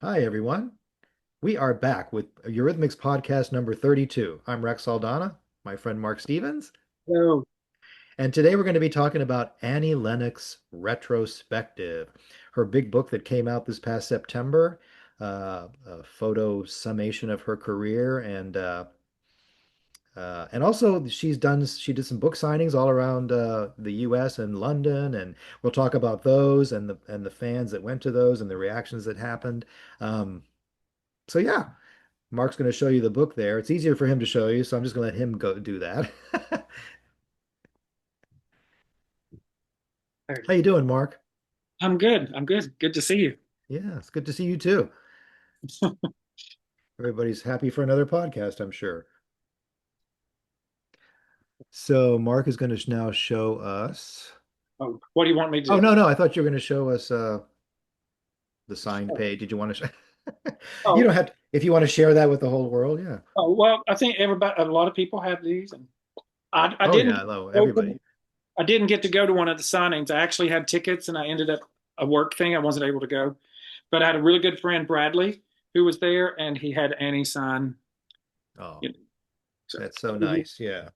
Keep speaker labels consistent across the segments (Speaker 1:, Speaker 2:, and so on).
Speaker 1: Hi, everyone. We are back with Eurythmics podcast number 32. I'm Rex Saldana, my friend Mark Stevens,
Speaker 2: So,
Speaker 1: and today we're going to be talking about Annie Lennox Retrospective, her big book that came out this past September, a photo summation of her career, and also she did some book signings all around the U.S. and London, and we'll talk about those and the fans that went to those and the reactions that happened. Um, so yeah. Mark's going to show you the book there. It's easier for him to show you, so I'm just going to let him go do that. How you doing, Mark?
Speaker 2: I'm good. I'm good. Good to see you.
Speaker 1: Yeah, it's good to see you too. Everybody's happy for another podcast, I'm sure. So Mark is going to now show us.
Speaker 2: Oh, what do you want me
Speaker 1: Oh,
Speaker 2: to?
Speaker 1: no, no, I thought you were going to show us the signed
Speaker 2: Oh,
Speaker 1: page. Did you want to You
Speaker 2: oh,
Speaker 1: don't have to, if you want to share that with the whole world, yeah.
Speaker 2: well, I think everybody, a lot of people have these, and I
Speaker 1: Oh
Speaker 2: didn't
Speaker 1: yeah, hello,
Speaker 2: go to,
Speaker 1: everybody.
Speaker 2: I didn't get to go to one of the signings. I actually had tickets, and I ended up a work thing. I wasn't able to go, but I had a really good friend, Bradley, who was there, and he had Annie sign.
Speaker 1: Oh,
Speaker 2: You know, so,
Speaker 1: that's so nice. Yeah.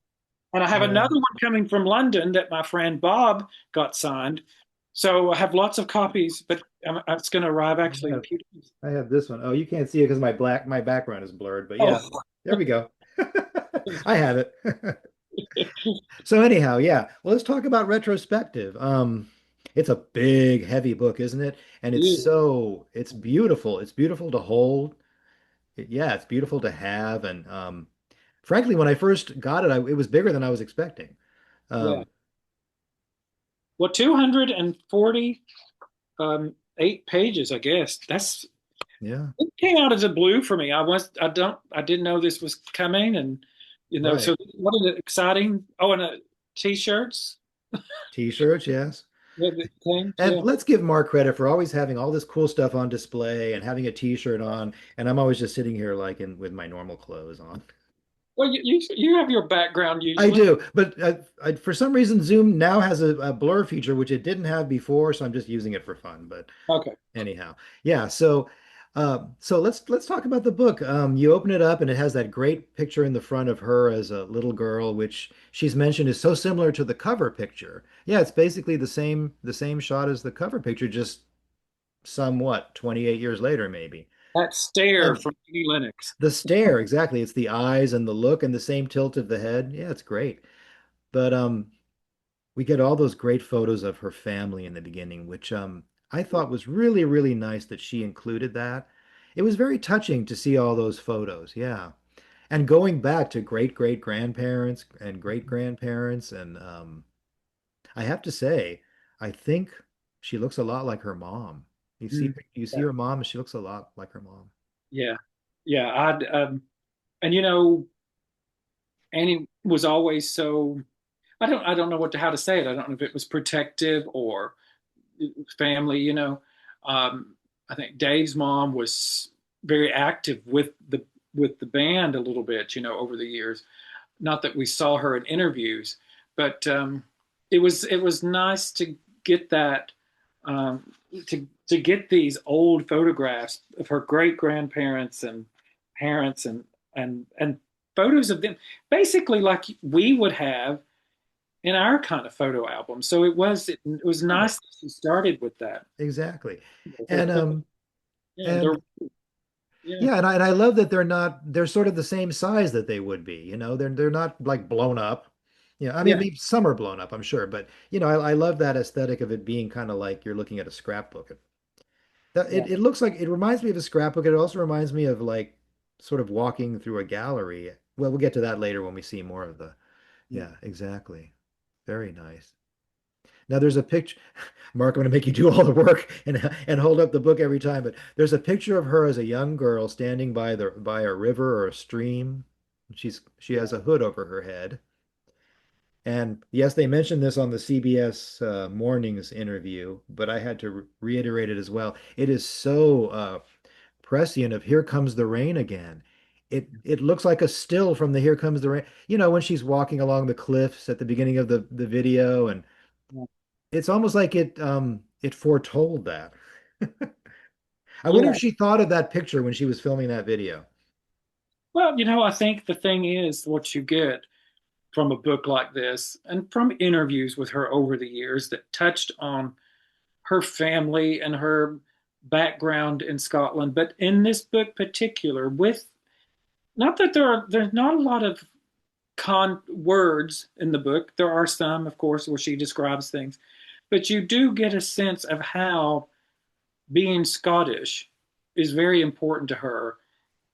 Speaker 2: and I have
Speaker 1: Yeah.
Speaker 2: another one coming from London that my friend Bob got signed. So I have lots of copies, but it's going to arrive actually in a few days.
Speaker 1: I have this one. Oh, you can't see it because my background is blurred, but yeah,
Speaker 2: Oh.
Speaker 1: there we go. I have it. So anyhow, yeah. Well, let's talk about retrospective. It's a big, heavy book, isn't it? And it's beautiful. It's beautiful to hold. Yeah, it's beautiful to have. And frankly, when I first got it, it was bigger than I was expecting.
Speaker 2: Yeah.
Speaker 1: Um,
Speaker 2: Well, 240 eight pages, I guess.
Speaker 1: yeah,
Speaker 2: It came out as a blue for me. I didn't know this was coming, and
Speaker 1: right.
Speaker 2: so what is it exciting? Oh, and t-shirts
Speaker 1: T-shirts, yes.
Speaker 2: that came.
Speaker 1: And
Speaker 2: Yeah.
Speaker 1: let's give Mark credit for always having all this cool stuff on display and having a t-shirt on, and I'm always just sitting here like in with my normal clothes on.
Speaker 2: Well, you have your background
Speaker 1: I
Speaker 2: usually.
Speaker 1: do, but for some reason Zoom now has a blur feature which it didn't have before, so I'm just using it for fun. But
Speaker 2: Okay.
Speaker 1: anyhow, yeah. So let's talk about the book. You open it up and it has that great picture in the front of her as a little girl, which she's mentioned is so similar to the cover picture. Yeah, it's basically the same shot as the cover picture, just somewhat 28 years later, maybe.
Speaker 2: That stare
Speaker 1: And
Speaker 2: from Annie Lennox.
Speaker 1: the stare, exactly. It's the eyes and the look and the same tilt of the head. Yeah, it's great. But we get all those great photos of her family in the beginning, which I thought was really, really nice that she included that. It was very touching to see all those photos. Yeah. And going back to great great grandparents and great grandparents, and I have to say, I think she looks a lot like her mom.
Speaker 2: Mm.
Speaker 1: You see
Speaker 2: Yeah.
Speaker 1: her mom, and she looks a lot like her mom.
Speaker 2: Yeah. Yeah. And Annie was always so. I don't know how to say it. I don't know if it was protective or family, Um, I think Dave's mom was very active with the band a little bit, over the years. Not that we saw her in interviews, but it was nice to get that to get these old photographs of her great grandparents and parents and photos of them, basically like we would have in our kind of photo album. So it was
Speaker 1: Right.
Speaker 2: nice that she started with that.
Speaker 1: Exactly.
Speaker 2: Her
Speaker 1: And
Speaker 2: yeah,
Speaker 1: and
Speaker 2: yeah,
Speaker 1: yeah, and I love that they're sort of the same size that they would be, you know. They're not like blown up. Yeah, I mean,
Speaker 2: yeah,
Speaker 1: some are blown up, I'm sure, but I love that aesthetic of it being kind of like you're looking at a scrapbook.
Speaker 2: yeah.
Speaker 1: It looks like it reminds me of a scrapbook. It also reminds me of like sort of walking through a gallery. Well, we'll get to that later when we see more of the. Yeah, exactly. Very nice. Now there's a picture. Mark, I'm going to make you do all the work and hold up the book every time, but there's a picture of her as a young girl standing by a river or a stream. She has a hood over her head. And yes, they mentioned this on the CBS Mornings interview, but I had to reiterate it as well. It is so prescient of "Here Comes the Rain Again." It looks like a still from the "Here Comes the Rain." You know, when she's walking along the cliffs at the beginning of the video, and
Speaker 2: Yeah.
Speaker 1: it's almost like it foretold that. I wonder if
Speaker 2: Yeah.
Speaker 1: she thought of that picture when she was filming that video.
Speaker 2: Well, I think the thing is what you get from a book like this and from interviews with her over the years that touched on her family and her background in Scotland. But in this book particular, with not that there's not a lot of con words in the book. There are some, of course, where she describes things, but you do get a sense of how being Scottish is very important to her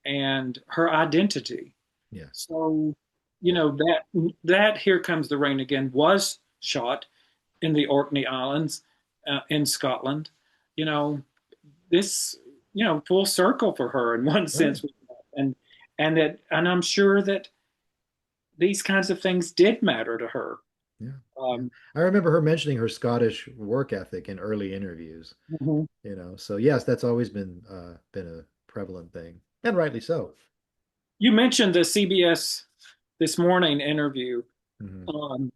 Speaker 2: and her identity.
Speaker 1: Yes.
Speaker 2: So,
Speaker 1: Yeah.
Speaker 2: that Here Comes the Rain Again was shot in the Orkney Islands in Scotland. You know, this, full circle for her in one
Speaker 1: Right.
Speaker 2: sense. And I'm sure that these kinds of things did matter to her.
Speaker 1: Yeah. Yeah.
Speaker 2: Um,
Speaker 1: I remember her mentioning her Scottish work ethic in early interviews,
Speaker 2: mhm.
Speaker 1: So yes, that's always been a prevalent thing, and rightly so.
Speaker 2: You mentioned the CBS This Morning interview.
Speaker 1: Hmm.
Speaker 2: Um,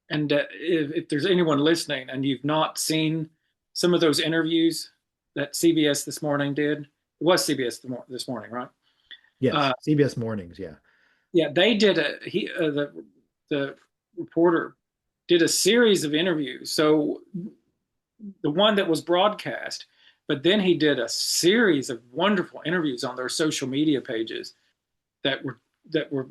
Speaker 2: and if there's anyone listening and you've not seen some of those interviews that CBS This Morning did, it was CBS This Morning, right?
Speaker 1: Yes,
Speaker 2: Uh,
Speaker 1: CBS Mornings, yeah.
Speaker 2: yeah, they did the reporter did a series of interviews. So the one that was broadcast, but then he did a series of wonderful interviews on their social media pages that were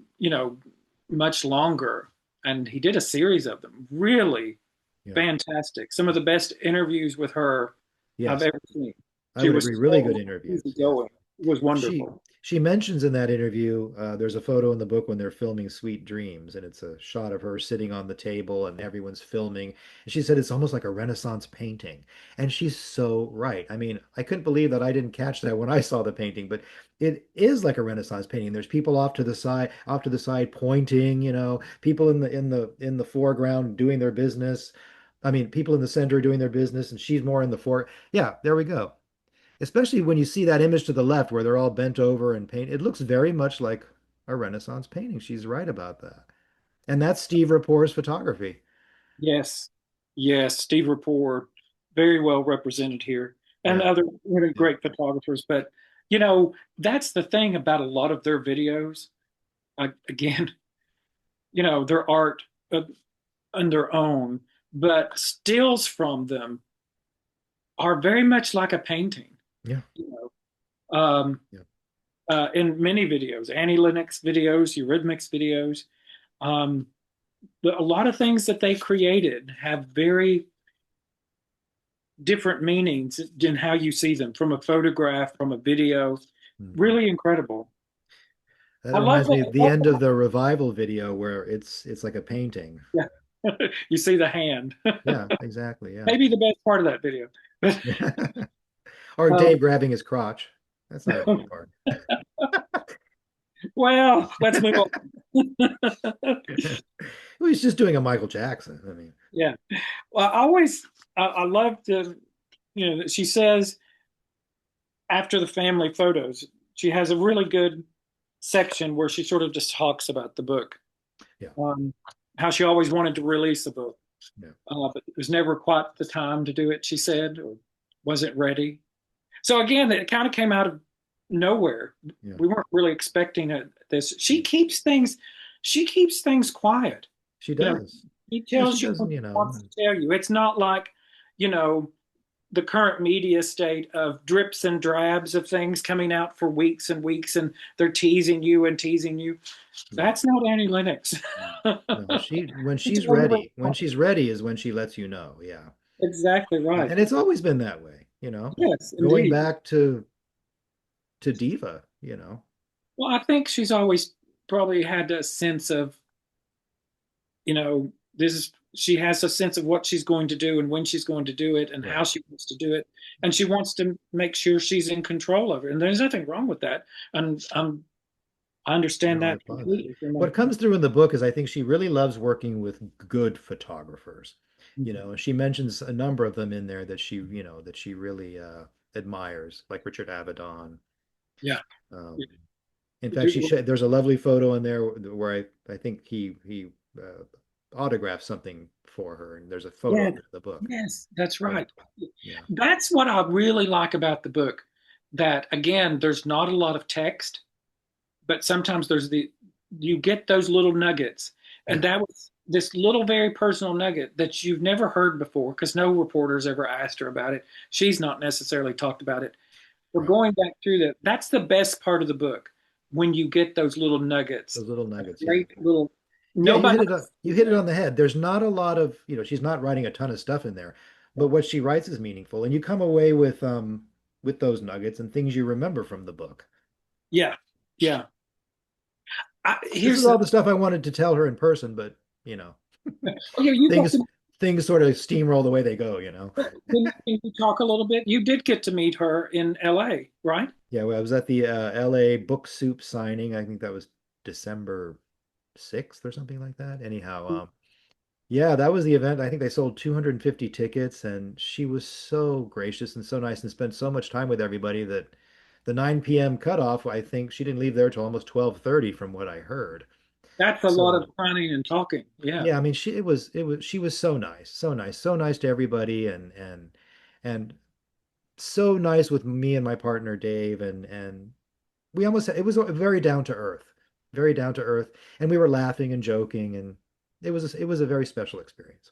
Speaker 2: much longer, and he did a series of them. Really
Speaker 1: Yeah.
Speaker 2: fantastic. Some of the best interviews with her I've
Speaker 1: Yes,
Speaker 2: ever seen.
Speaker 1: I
Speaker 2: She
Speaker 1: would
Speaker 2: was
Speaker 1: agree. Really good
Speaker 2: so
Speaker 1: interviews. Yes.
Speaker 2: easygoing. It was
Speaker 1: She
Speaker 2: wonderful.
Speaker 1: she mentions in that interview, there's a photo in the book when they're filming Sweet Dreams, and it's a shot of her sitting on the table and everyone's filming. And she said it's almost like a Renaissance painting. And she's so right. I mean, I couldn't believe that I didn't catch that when I saw the painting, but it is like a Renaissance painting. There's people off to the side pointing, people in the foreground doing their business. I mean, people in the center doing their business, and she's more in the fore. Yeah, there we go. Especially when you see that image to the left where they're all bent over and paint, it looks very much like a Renaissance painting. She's right about that. And that's Steve Rapport's photography.
Speaker 2: Yes, yes, Steve Rapport, very well represented here, and
Speaker 1: Yeah,
Speaker 2: other really
Speaker 1: yeah,
Speaker 2: great photographers. But that's the thing about a lot of their videos. Again, their art on their own, but stills from them are very much like a painting.
Speaker 1: yeah,
Speaker 2: You um,
Speaker 1: yeah,
Speaker 2: in many videos, Annie Lennox videos, Eurythmics videos, um, a lot of things that they created have very different meanings in how you see them from a photograph, from a video.
Speaker 1: mhm.
Speaker 2: Really incredible.
Speaker 1: That
Speaker 2: I love
Speaker 1: reminds me
Speaker 2: that.
Speaker 1: of the end of the revival video where it's like a painting.
Speaker 2: Yeah. You see the hand.
Speaker 1: Yeah, exactly. Yeah.
Speaker 2: Maybe the best part of that video.
Speaker 1: Or
Speaker 2: um,
Speaker 1: Dave grabbing his crotch. That's not a bad part.
Speaker 2: well, let's move on.
Speaker 1: Well, he's just doing a Michael Jackson. I mean,
Speaker 2: Yeah. Well, I love that she says after the family photos, she has a really good section where she sort of just talks about the book,
Speaker 1: yeah,
Speaker 2: um, how she always wanted to release the book,
Speaker 1: yeah,
Speaker 2: but it was never quite the time to do it, she said, or wasn't ready. So again, it kind of came out of nowhere.
Speaker 1: yeah.
Speaker 2: We weren't really expecting this. She keeps things quiet.
Speaker 1: She
Speaker 2: You know,
Speaker 1: does.
Speaker 2: she
Speaker 1: Yeah, she
Speaker 2: tells you
Speaker 1: doesn't,
Speaker 2: what she wants to tell you. It's not like, you know, the current media state of drips and drabs of things coming out for weeks and weeks, and they're teasing you and teasing you.
Speaker 1: yeah.
Speaker 2: That's not Annie Lennox.
Speaker 1: No, when
Speaker 2: It's
Speaker 1: she's
Speaker 2: very, very
Speaker 1: ready, when she's ready is when she lets you know. Yeah.
Speaker 2: exactly
Speaker 1: Yeah.
Speaker 2: right.
Speaker 1: And it's always been that way,
Speaker 2: Yes,
Speaker 1: going
Speaker 2: indeed.
Speaker 1: back to Diva.
Speaker 2: Well, I think she's always probably had a sense of, this is she has a sense of what she's going to do and when she's going to do it and how
Speaker 1: Right.
Speaker 2: she wants to do it, and she wants to make sure she's in control of it. And there's nothing wrong with that. And I understand
Speaker 1: No, I
Speaker 2: that
Speaker 1: applaud that.
Speaker 2: completely from
Speaker 1: What comes through in the book is I think she really loves working with good photographers. And she mentions a number of them in there that she really admires, like Richard Avedon.
Speaker 2: yeah.
Speaker 1: Um, in fact, there's a lovely photo in there where I think he autograph something for her, and there's a photo
Speaker 2: Yeah,
Speaker 1: of it in the book.
Speaker 2: yes, that's
Speaker 1: Very
Speaker 2: right.
Speaker 1: cool. Yeah.
Speaker 2: That's what I really like about the book. That again, there's not a lot of text, but sometimes there's the you get those little nuggets, and
Speaker 1: Yeah.
Speaker 2: that was this little very personal nugget that you've never heard before because no reporters ever asked her about it. She's not necessarily talked about it. We're
Speaker 1: Right.
Speaker 2: going back through that. That's the best part of the book when you get those little nuggets,
Speaker 1: Those little nuggets. Yeah.
Speaker 2: great little.
Speaker 1: Yeah,
Speaker 2: Nobody.
Speaker 1: you hit it on the head. There's not a lot of, she's not writing a ton of stuff in there, but what she writes is meaningful, and you come away with those nuggets and things you remember from the book.
Speaker 2: Yeah, yeah.
Speaker 1: This is
Speaker 2: Here's the.
Speaker 1: all the stuff I wanted to tell her in person, but you know,
Speaker 2: Oh, yeah, you got
Speaker 1: things
Speaker 2: to.
Speaker 1: things sort of steamroll the way they go.
Speaker 2: Can you talk a little bit? You did get to meet her in L.A., right?
Speaker 1: Yeah, well, I was at the LA Book Soup signing. I think that was December 6th or something like that. Anyhow, yeah, that was the event. I think they sold 250 tickets, and she was so gracious and so nice and spent so much time with everybody that the 9 p.m. cutoff, I think she didn't leave there till almost 12:30 from what I heard.
Speaker 2: That's a lot of
Speaker 1: So,
Speaker 2: signing and talking. Yeah.
Speaker 1: yeah, I mean, she was so nice, so nice to everybody and so nice with me and my partner Dave and we almost it was very down to earth, very down to earth, and we were laughing and joking, and it was a very special experience.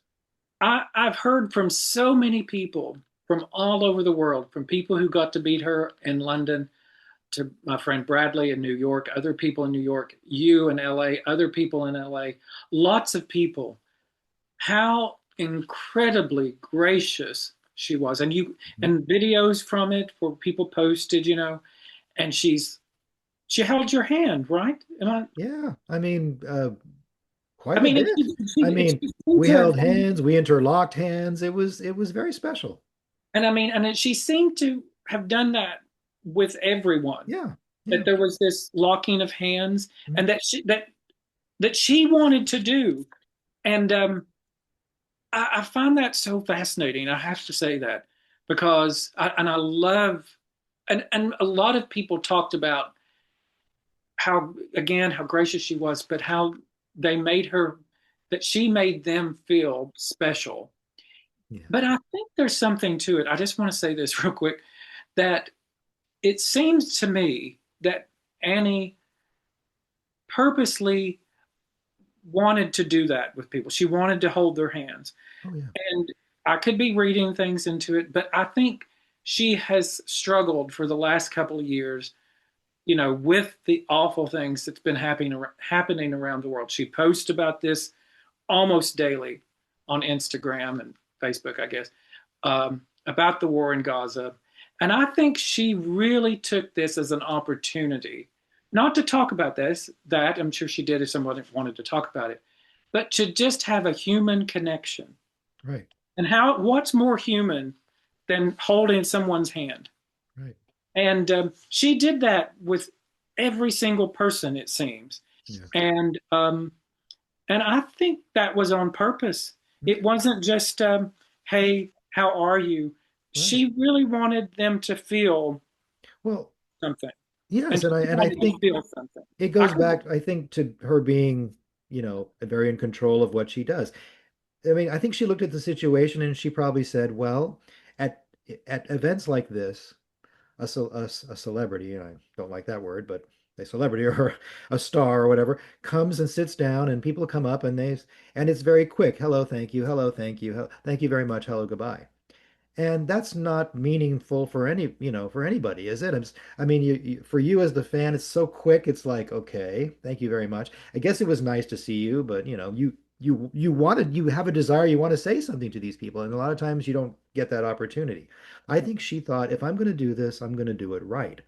Speaker 2: I've heard from so many people from all over the world, from people who got to meet her in London, to my friend Bradley in New York, other people in New York, you in LA, other people in LA, lots of people, how incredibly gracious she was. And you
Speaker 1: Mhm.
Speaker 2: and videos from it where people posted, and she held your hand, right?
Speaker 1: Yeah, I mean,
Speaker 2: I
Speaker 1: quite a
Speaker 2: mean,
Speaker 1: bit. I mean,
Speaker 2: she seemed
Speaker 1: we
Speaker 2: to have
Speaker 1: held hands, we interlocked hands. It was very special.
Speaker 2: and I mean, she seemed to have done that with everyone.
Speaker 1: Yeah,
Speaker 2: That
Speaker 1: yeah.
Speaker 2: there was this locking of hands,
Speaker 1: Mhm.
Speaker 2: and that she wanted to do. And I find that so fascinating. I have to say that because I love, and a lot of people talked about how again how gracious she was, but how they made her that she made them feel special.
Speaker 1: Yeah.
Speaker 2: But I think there's something to it. I just want to say this real quick that it seems to me that Annie purposely wanted to do that with people. She wanted to hold their hands.
Speaker 1: Oh yeah.
Speaker 2: And I could be reading things into it, but I think she has struggled for the last couple of years, with the awful things that's been happening around the world. She posts about this almost daily on Instagram and Facebook, I guess, about the war in Gaza. And I think she really took this as an opportunity, not to talk about that I'm sure she did if someone wanted to talk about it, but to just have a human connection.
Speaker 1: Right.
Speaker 2: And what's more human than holding someone's hand?
Speaker 1: Right.
Speaker 2: And she did that with every single person, it seems.
Speaker 1: Yeah.
Speaker 2: And I think that was on purpose. It
Speaker 1: Okay.
Speaker 2: wasn't just, hey, how are you?
Speaker 1: Right.
Speaker 2: She really wanted them to feel
Speaker 1: Well,
Speaker 2: something,
Speaker 1: yes,
Speaker 2: and she
Speaker 1: and I
Speaker 2: wanted to
Speaker 1: think
Speaker 2: feel something.
Speaker 1: it
Speaker 2: I
Speaker 1: goes
Speaker 2: could,
Speaker 1: back, I think, to her being, very in control of what she does. I mean, I think she looked at the situation and she probably said, well, at at events like this, a celebrity, I don't like that word, but a celebrity or a star or whatever comes and sits down and people come up and it's very quick. Hello, thank you, thank you very much, hello, goodbye. And that's not meaningful for for anybody, is it? I mean, for you as the fan, it's so quick. It's like, okay, thank you very much. I guess it was nice to see you, but you have a desire, you want to say something to these people, and a lot of times you don't get that opportunity. I think she thought, if I'm going to do this, I'm going to do it right.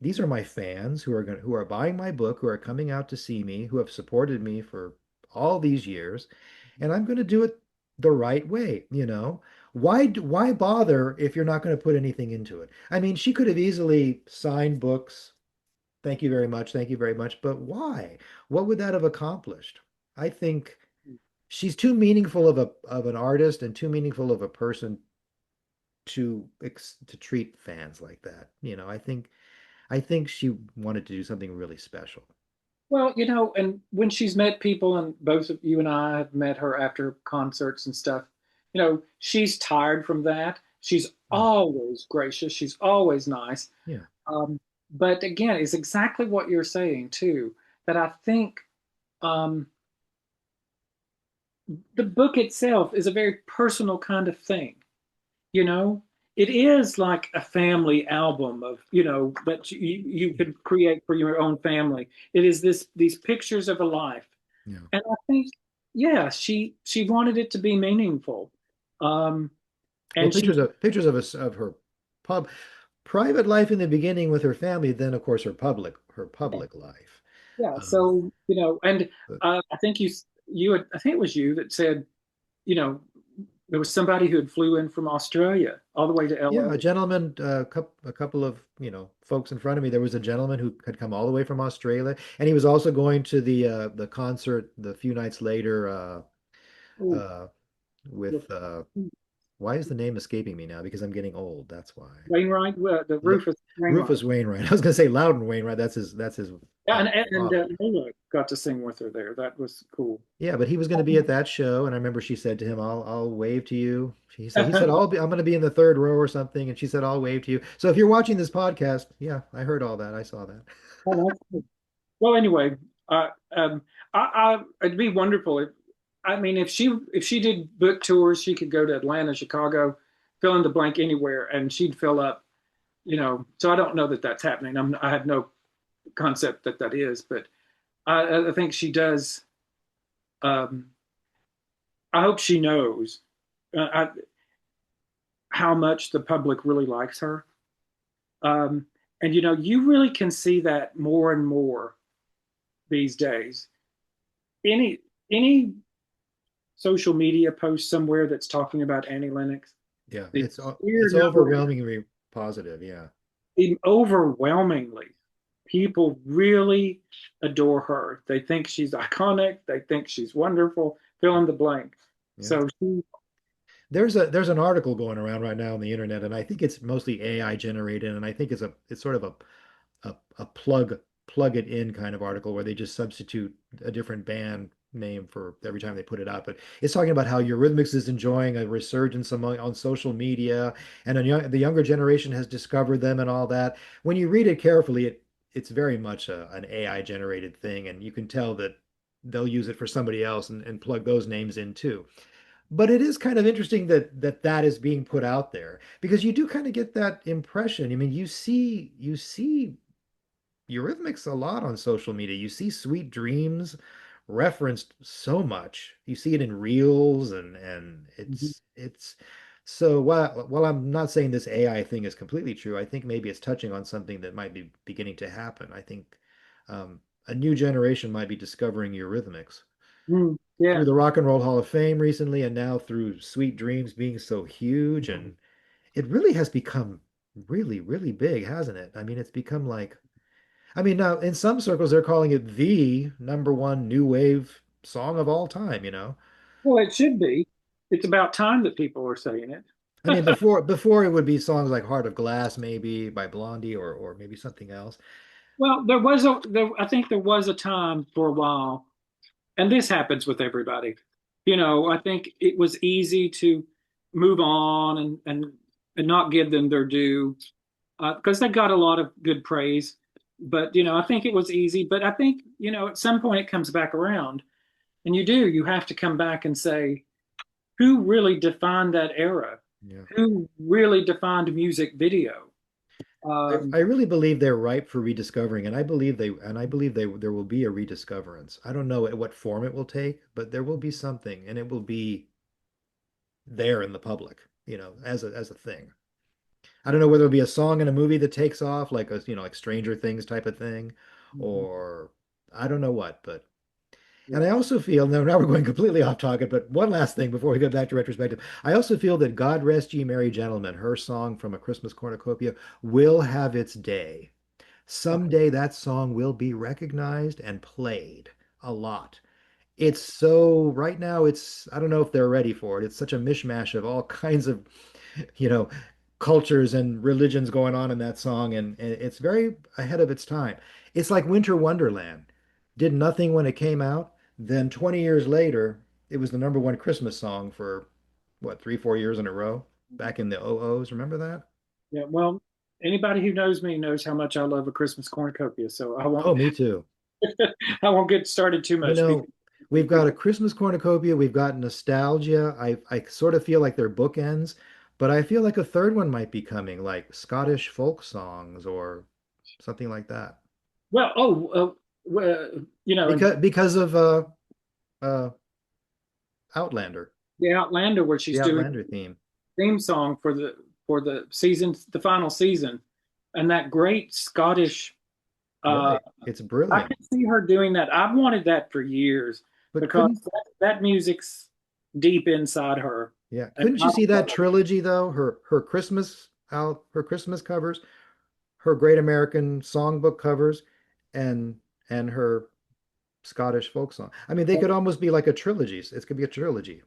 Speaker 1: These are my fans who are buying my book, who are coming out to see me, who have supported me for all these years, and I'm going to do it the right way. Why bother if you're not going to put anything into it? I mean, she could have easily signed books. Thank you very much. But why? What would that have accomplished? I think she's too meaningful of an artist and too meaningful of a person to treat fans like that. I think she wanted to do something really special.
Speaker 2: Well, and when she's met people, and both of you and I have met her after concerts and stuff, she's tired from that. She's
Speaker 1: Mm.
Speaker 2: always gracious. She's always nice.
Speaker 1: Yeah.
Speaker 2: But again, it's exactly what you're saying too, that I think um, the book itself is a very personal kind of thing. You know, it is like a family album of, that you could create for your own family. It is these pictures of a life.
Speaker 1: Yeah.
Speaker 2: And I think, yeah, she wanted it to be meaningful. Um,
Speaker 1: Well,
Speaker 2: and she,
Speaker 1: pictures of us of her pub private life in the beginning with her family, then of course her public life.
Speaker 2: yeah,
Speaker 1: Um,
Speaker 2: so, and
Speaker 1: but
Speaker 2: I think I think it was you that said, you know, there was somebody who had flew in from Australia all the way to
Speaker 1: yeah, a
Speaker 2: LA.
Speaker 1: gentleman, a couple of folks in front of me. There was a gentleman who had come all the way from Australia, and he was also going to the concert the few nights later
Speaker 2: Oh,
Speaker 1: uh, with
Speaker 2: look,
Speaker 1: why is the name escaping me now? Because I'm getting old. That's why.
Speaker 2: Wainwright, the
Speaker 1: L-
Speaker 2: Rufus Wainwright.
Speaker 1: Rufus Wainwright. I was going to say Loudon Wainwright. That's his
Speaker 2: Yeah, and
Speaker 1: father.
Speaker 2: Lola got to sing with her there. That was cool.
Speaker 1: Yeah, but he was going to be at that show, and I remember she said to him, "I'll wave to you." He said I'm going to be in the third row or something, and she said, "I'll wave to you." So if you're watching this podcast, yeah, I heard all that. I saw that.
Speaker 2: Oh, that's cool. Well, anyway, uh, um, it'd be wonderful if, I mean, if she did book tours, she could go to Atlanta, Chicago, fill in the blank anywhere, and she'd fill up. So I don't know that that's happening. I have no concept that that is, but I think she does. Um, I hope she knows how much the public really likes her. Um, and you really can see that more and more these days. Any social media post somewhere that's talking about Annie Lennox,
Speaker 1: Yeah,
Speaker 2: the sheer
Speaker 1: it's
Speaker 2: number,
Speaker 1: overwhelmingly positive. Yeah,
Speaker 2: overwhelmingly, people really adore her. They think she's iconic. They think she's wonderful. Fill in the blank.
Speaker 1: yeah.
Speaker 2: So she,
Speaker 1: There's an article going around right now on the internet, and I think it's mostly AI generated, and I think it's sort of a plug it in kind of article where they just substitute a different band name for every time they put it out. But it's talking about how Eurythmics is enjoying a resurgence on social media, and the younger generation has discovered them and all that. When you read it carefully, it's very much an AI generated thing, and you can tell that they'll use it for somebody else and plug those names in too. But it is kind of interesting that is being put out there because you do kind of get that impression. I mean, you see Eurythmics a lot on social media. You see Sweet Dreams referenced so much. You see it in reels and
Speaker 2: Mhm.
Speaker 1: it's so while I'm not saying this AI thing is completely true, I think maybe it's touching on something that might be beginning to happen. I think a new generation might be discovering Eurythmics through
Speaker 2: Yeah.
Speaker 1: the Rock and Roll Hall of Fame recently, and now through Sweet Dreams being so huge, and it really has become really, really big, hasn't it? I mean, it's become like, I mean, now in some circles they're calling it the number one new wave song of all time, you know?
Speaker 2: Well, it should be. It's about time that people are saying it.
Speaker 1: I mean, before it would be songs like Heart of Glass, maybe by Blondie or maybe something else.
Speaker 2: Well, I think there was a time for a while, and this happens with everybody. I think it was easy to move on and not give them their due because they got a lot of good praise. But I think it was easy. But I think at some point it comes back around, and you have to come back and say who really defined that era,
Speaker 1: Yeah.
Speaker 2: who really defined music video.
Speaker 1: I really believe they're ripe for rediscovering, and I believe there will be a rediscoverance. I don't know what form it will take, but there will be something, and it will be there in the public, as a thing. I don't know whether it'll be a song in a movie that takes off, like like Stranger Things type of thing, or I don't know what, but and I
Speaker 2: Yeah.
Speaker 1: also feel now we're going completely off topic, but one last thing before we go back to retrospective. I also feel that God Rest Ye Merry Gentlemen, her song from A Christmas Cornucopia, will have its day. Someday that song will be recognized and played a lot. It's so right now I don't know if they're ready for it. It's such a mishmash of all kinds of, you know, cultures and religions going on in that song and it's very ahead of its time. It's like Winter Wonderland. did nothing when it came out. Then 20 years later, it was the number one Christmas song for what, 3, 4 years in a row back in the '00s. Remember that?
Speaker 2: Yeah, well, anybody who knows me knows how much I love a Christmas cornucopia, so I won't
Speaker 1: Oh, me too.
Speaker 2: I won't get started too
Speaker 1: You
Speaker 2: much
Speaker 1: know,
Speaker 2: because
Speaker 1: we've got a Christmas cornucopia, we've got nostalgia. I sort of feel like they're bookends, but I feel like a third one might be coming, like Scottish folk songs or something like that.
Speaker 2: well, and
Speaker 1: Because of uh Outlander,
Speaker 2: the Outlander where
Speaker 1: the
Speaker 2: she's doing
Speaker 1: Outlander theme.
Speaker 2: theme song for the season, the final season, and that great Scottish. Uh,
Speaker 1: Right. It's
Speaker 2: I
Speaker 1: brilliant.
Speaker 2: can see her doing that. I've wanted that for years
Speaker 1: But
Speaker 2: because
Speaker 1: couldn't
Speaker 2: that music's deep inside her,
Speaker 1: yeah,
Speaker 2: and
Speaker 1: couldn't
Speaker 2: I
Speaker 1: you see
Speaker 2: love
Speaker 1: that trilogy though? Her Christmas covers, her Great American Songbook covers, and her Scottish folk song. I mean, they
Speaker 2: it.
Speaker 1: could almost be like a trilogy. It could be a trilogy.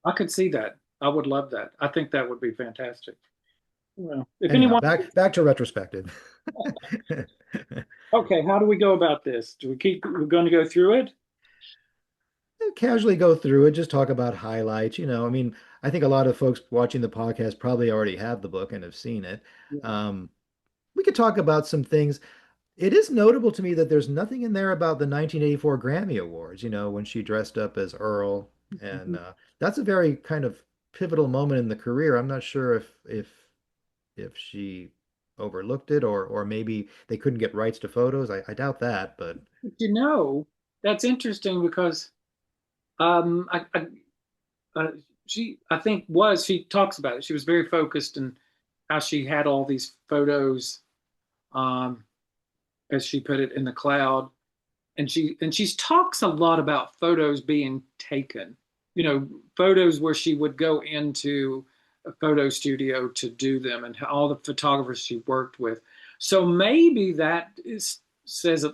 Speaker 2: I could see that. I would love that. I think that would be fantastic. Well, if
Speaker 1: Anyhow,
Speaker 2: anyone,
Speaker 1: back to retrospective.
Speaker 2: okay, how do we go about this? We're going to go through it?
Speaker 1: Casually go through it, just talk about highlights. I mean, I think a lot of folks watching the podcast probably already have the book and have seen it.
Speaker 2: Yeah.
Speaker 1: Um, we could talk about some things. It is notable to me that there's nothing in there about the 1984 Grammy Awards, when she dressed up as Earl. And
Speaker 2: Mhm.
Speaker 1: that's a very kind of pivotal moment in the career. I'm not sure if she overlooked it or maybe they couldn't get rights to photos. I doubt that, but
Speaker 2: But that's interesting because I I think she talks about it. She was very focused in how she had all these photos, um, as she put it, in the cloud, and she talks a lot about photos being taken. You know, photos where she would go into a photo studio to do them, and all the photographers she worked with. So maybe says,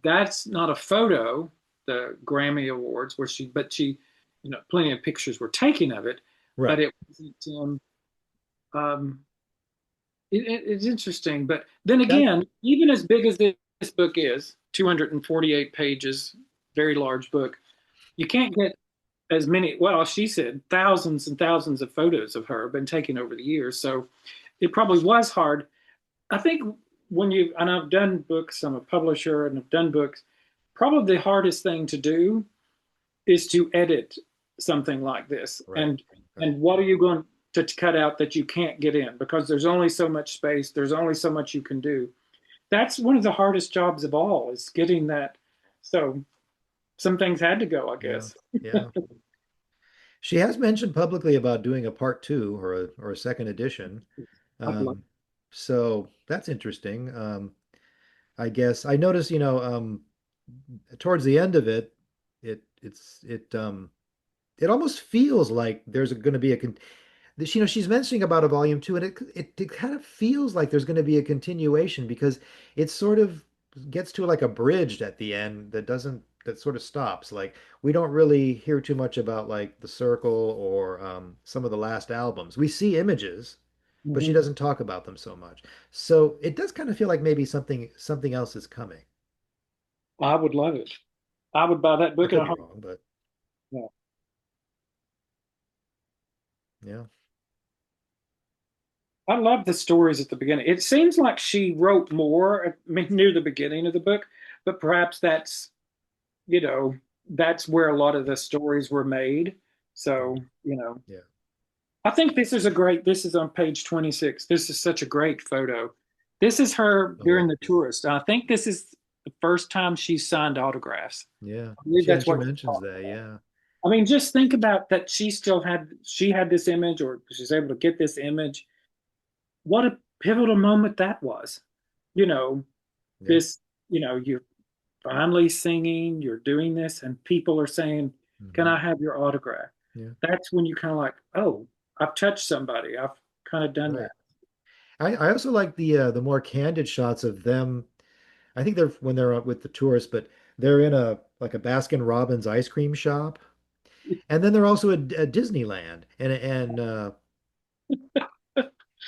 Speaker 2: that's not a photo, the Grammy Awards, but plenty of pictures were taken of it, but
Speaker 1: right.
Speaker 2: it wasn't. Um, it's interesting, but then
Speaker 1: That
Speaker 2: again, even as big as this book is, 248 pages, very large book, you can't get as many. Well, she said thousands and thousands of photos of her have been taken over the years, so it probably was hard. I think and I've done books, I'm a publisher and I've done books. Probably the hardest thing to do is to edit something like this.
Speaker 1: right,
Speaker 2: And
Speaker 1: right.
Speaker 2: what are you going to cut out that you can't get in? Because there's only so much space, there's only so much you can do. That's one of the hardest jobs of all is getting that. So some things had to go, I
Speaker 1: Yeah.
Speaker 2: guess.
Speaker 1: Yeah. She has mentioned publicly about doing a part two or a second edition.
Speaker 2: I'd love.
Speaker 1: Um, so that's interesting. I guess I noticed, towards the end of it, it almost feels like there's going to be she's mentioning about a volume two, and it kind of feels like there's going to be a continuation because it sort of gets to like a bridge at the end that sort of stops. Like we don't really hear too much about like the Circle or some of the last albums. We see images, but she
Speaker 2: Mhm.
Speaker 1: doesn't talk about them so much. So it does kind of feel like maybe something else is coming.
Speaker 2: I would love it. I would buy that
Speaker 1: I
Speaker 2: book in
Speaker 1: could
Speaker 2: a
Speaker 1: be
Speaker 2: heart.
Speaker 1: wrong, but
Speaker 2: Yeah.
Speaker 1: yeah.
Speaker 2: I love the stories at the beginning. It seems like she wrote more, near the beginning of the book, but perhaps you know, that's where a lot of the stories were made. So,
Speaker 1: Yeah.
Speaker 2: I think this is on page 26. This is such a great photo. This is her
Speaker 1: Oh
Speaker 2: during
Speaker 1: yeah.
Speaker 2: the tourist. I think this is the first time she signed autographs.
Speaker 1: Yeah.
Speaker 2: I believe
Speaker 1: She
Speaker 2: that's
Speaker 1: she
Speaker 2: what.
Speaker 1: mentions that, yeah.
Speaker 2: I mean, just think about that. She had this image, or she's able to get this image. What a pivotal moment that was. You know,
Speaker 1: Yeah.
Speaker 2: this, you're finally singing, you're doing this, and people are saying, "Can
Speaker 1: Hmm.
Speaker 2: I have your autograph?"
Speaker 1: Yeah.
Speaker 2: That's when you kind of like, "Oh, I've touched somebody. I've kind of done that."
Speaker 1: Right. I also like the more candid shots of them. I think they're when they're with the tourists, but they're in a like a Baskin Robbins ice cream shop, and then they're also at Disneyland, and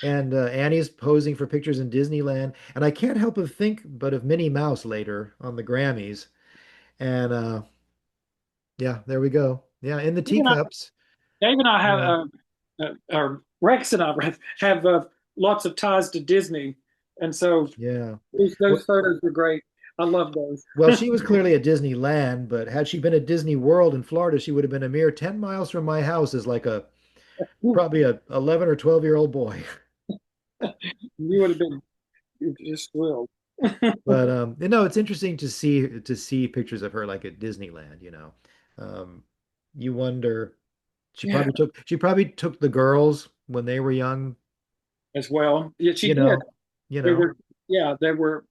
Speaker 1: And Annie's posing for pictures in Disneyland. And I can't help but think but of Minnie Mouse later on the Grammys. And yeah, there we go. Yeah, in the
Speaker 2: Dave and I,
Speaker 1: teacups.
Speaker 2: Dave and I have,
Speaker 1: Yeah,
Speaker 2: or Rex and I have lots of ties to Disney, and so
Speaker 1: yeah.
Speaker 2: those
Speaker 1: Well,
Speaker 2: photos are great. I love those.
Speaker 1: well, she was clearly at Disneyland, but had she been at Disney World in Florida, she would have been a mere 10 miles from my house as like a probably a 11 or 12-year-old boy.
Speaker 2: You would have been just thrilled.
Speaker 1: But it's interesting to see pictures of her like at Disneyland. Um, you wonder
Speaker 2: Yeah,
Speaker 1: she probably took the girls when they were young,
Speaker 2: as well. Yeah, she
Speaker 1: you
Speaker 2: did.
Speaker 1: know, you
Speaker 2: They
Speaker 1: know.
Speaker 2: were, yeah, they were.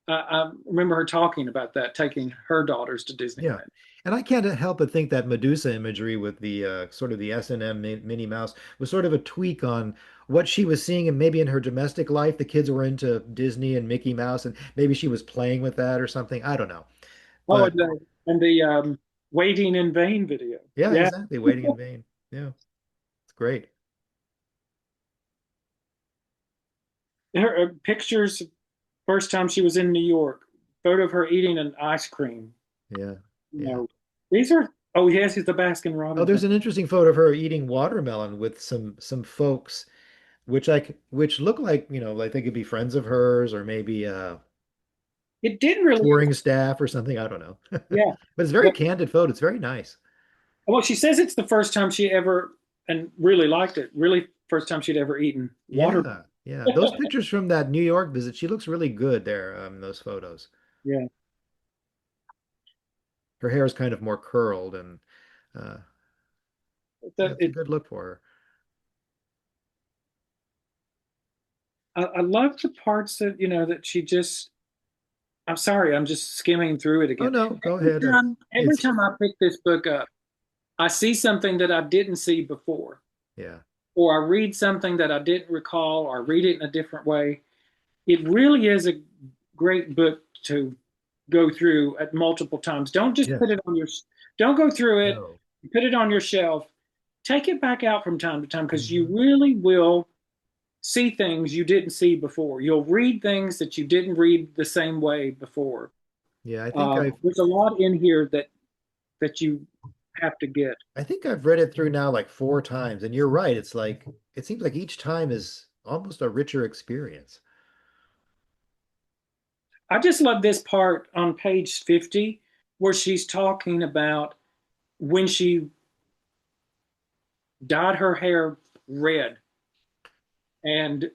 Speaker 2: I remember her talking about that, taking her daughters to
Speaker 1: Yeah.
Speaker 2: Disneyland.
Speaker 1: And I can't help but think that Medusa imagery with the sort of the S&M Minnie Mouse was sort of a tweak on what she was seeing and maybe in her domestic life. The kids were into Disney and Mickey Mouse, and maybe she was playing with that or something. I don't know.
Speaker 2: Oh,
Speaker 1: But
Speaker 2: and the "Waiting in Vain" video.
Speaker 1: yeah,
Speaker 2: Yeah,
Speaker 1: exactly. Waiting in vain. Yeah, it's great.
Speaker 2: her pictures. First time she was in New York, photo of her eating an ice cream.
Speaker 1: Yeah.
Speaker 2: You
Speaker 1: Yeah.
Speaker 2: know, these are. Oh yes, it's the Baskin
Speaker 1: Oh,
Speaker 2: Robbins
Speaker 1: there's
Speaker 2: thing.
Speaker 1: an interesting photo of her eating watermelon with some folks, which look like they could be friends of hers or maybe
Speaker 2: It didn't really.
Speaker 1: touring staff or something. I don't know.
Speaker 2: Yeah.
Speaker 1: But it's a very
Speaker 2: Well,
Speaker 1: candid photo. It's very nice.
Speaker 2: well, she says it's the first time she ever and really liked it. Really, first time she'd ever eaten water.
Speaker 1: Yeah. Yeah. Those pictures from that New York visit, she looks really good there, those photos.
Speaker 2: Yeah.
Speaker 1: Her hair is kind of more curled and uh yeah,
Speaker 2: That
Speaker 1: it's a
Speaker 2: it.
Speaker 1: good look for her.
Speaker 2: I love the parts that that she just. I'm sorry, I'm just skimming through it
Speaker 1: Oh
Speaker 2: again.
Speaker 1: no, go
Speaker 2: Every
Speaker 1: ahead.
Speaker 2: time, every
Speaker 1: It's
Speaker 2: time I pick this book up, I see something that I didn't see before,
Speaker 1: yeah.
Speaker 2: or I read something that I didn't recall, or read it in a different way. It really is a great book to go through at multiple times. Don't just
Speaker 1: Yes.
Speaker 2: put it on your, don't go through it,
Speaker 1: No.
Speaker 2: put it on your shelf. Take it back out from time to time because you
Speaker 1: Hmm.
Speaker 2: really will see things you didn't see before. You'll read things that you didn't read the same way before.
Speaker 1: Yeah, I think I've
Speaker 2: There's a lot in here that you have to get.
Speaker 1: I think I've read it through now like 4 times, and you're right. It's like it seems like each time is almost a richer experience.
Speaker 2: I just love this part on page 50 where she's talking about when she dyed her hair red and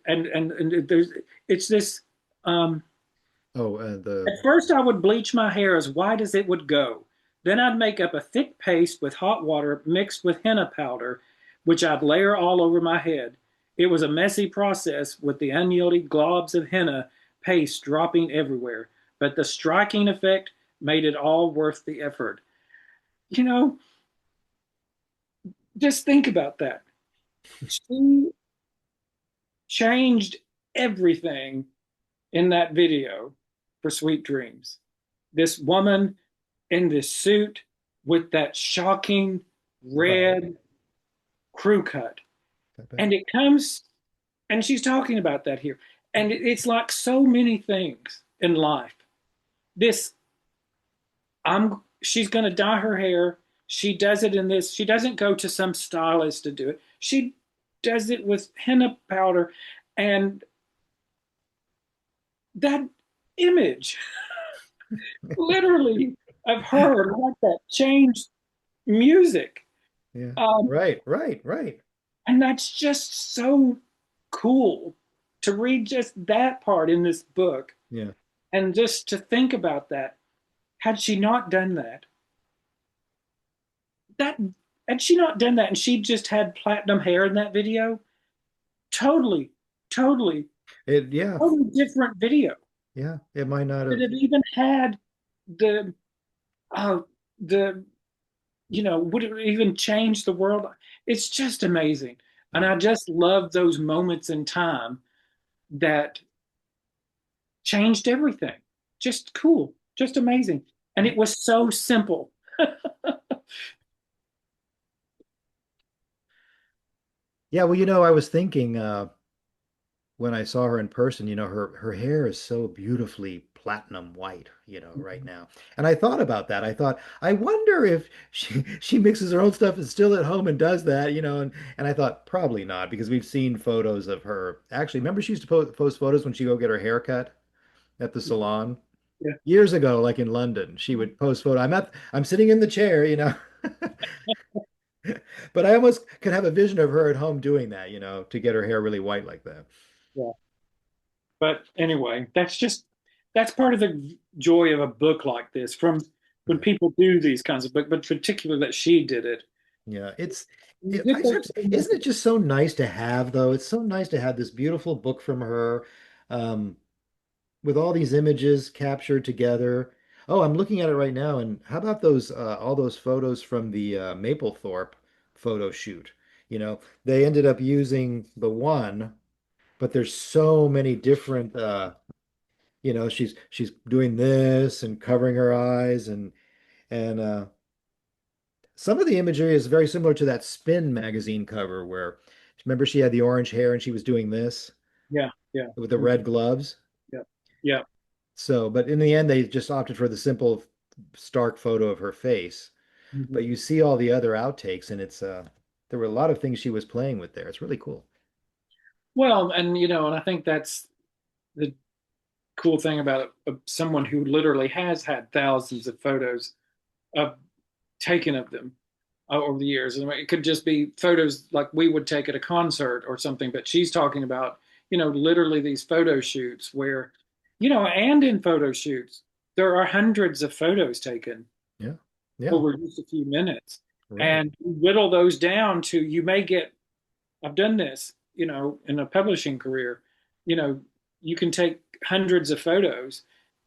Speaker 2: there's it's this
Speaker 1: Oh,
Speaker 2: at first I would bleach my hair as white as it would go. Then I'd make up a thick paste with hot water mixed with henna powder, which I'd layer all over my head. It was a messy process with the unyielding globs of henna paste dropping everywhere, but the striking effect made it all worth the effort. You know, just think about that. She changed everything in that video for Sweet Dreams. This woman in this suit with that shocking
Speaker 1: right.
Speaker 2: red crew cut. And it comes, and she's talking about that here. And it's like so many things in life. This, she's going to dye her hair. She does it in this. She doesn't go to some stylist to do it. She does it with henna powder. And that image, literally, of her like that changed music.
Speaker 1: Yeah.
Speaker 2: Um,
Speaker 1: Right, right, right.
Speaker 2: and that's just so cool to read just that part in this book
Speaker 1: Yeah.
Speaker 2: and just to think about that. Had she not done that, had she not done that and she just had platinum hair in that video, totally, totally,
Speaker 1: Yeah.
Speaker 2: totally different video.
Speaker 1: Yeah. It might not
Speaker 2: That
Speaker 1: have.
Speaker 2: it even had the, uh, the, would it even change the world? It's just amazing. And
Speaker 1: Yeah.
Speaker 2: I just love those moments in time that changed everything. Just cool, just amazing. And
Speaker 1: Yeah.
Speaker 2: it was so simple.
Speaker 1: Yeah, well, I was thinking, when I saw her in person, her hair is so beautifully platinum white, right
Speaker 2: Mhm.
Speaker 1: now. And I thought about that. I thought, I wonder if she mixes her own stuff and still at home and does that, and I thought probably not because we've seen photos of her. Actually, remember she used to post photos when she go get her hair cut at the salon
Speaker 2: Yeah.
Speaker 1: years ago, like in London. She would post photo. I'm sitting in the chair. But I almost could have a vision of her at home doing that, to get her hair really white like that.
Speaker 2: Yeah. But anyway, that's part of the joy of a book like this. From when
Speaker 1: Yeah.
Speaker 2: people do these kinds of books, but particularly that she did it.
Speaker 1: Yeah,
Speaker 2: You get those
Speaker 1: isn't
Speaker 2: things.
Speaker 1: it just so nice to have though? It's so nice to have this beautiful book from her, um, with all these images captured together. Oh, I'm looking at it right now, and how about those all those photos from the Maplethorpe photo shoot? They ended up using the one, but there's so many different she's doing this and covering her eyes and some of the imagery is very similar to that Spin magazine cover where remember she had the orange hair and she was doing this
Speaker 2: Yeah, yeah,
Speaker 1: with the red gloves.
Speaker 2: yeah, yeah.
Speaker 1: So, but in the end, they just opted for the simple, stark photo of her face.
Speaker 2: Mhm.
Speaker 1: But you see all the other outtakes, and there were a lot of things she was playing with there. It's really cool.
Speaker 2: Well, and and I think that's the cool thing about someone who literally has had thousands of photos of taken of them over the years. And it could just be photos like we would take at a concert or something, but she's talking about, literally these photo shoots where, and in photo shoots, there are hundreds of photos taken
Speaker 1: Yeah, yeah,
Speaker 2: over just a few minutes.
Speaker 1: right.
Speaker 2: And you whittle those down to you may get, I've done this, in a publishing career, you know, you can take hundreds of photos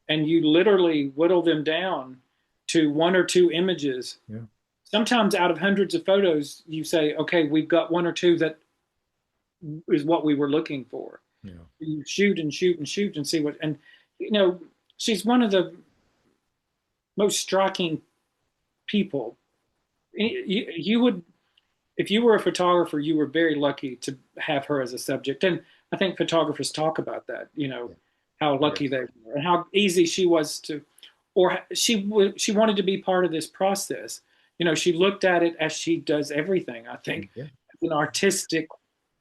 Speaker 2: and you literally whittle them down to one or two images.
Speaker 1: Yeah,
Speaker 2: Sometimes out of hundreds of photos, you say, okay, we've got one or two that is what we were looking for.
Speaker 1: yeah.
Speaker 2: You shoot and shoot and shoot and see what, and you know, she's one of the most striking people. You would, if you were a photographer, you were very lucky to have her as a subject. And I think photographers talk about that,
Speaker 1: Yeah.
Speaker 2: how lucky
Speaker 1: Yes.
Speaker 2: they were and how easy she was to, or she wanted to be part of this process. She looked at it as she does everything, I think,
Speaker 1: Yeah.
Speaker 2: as an artistic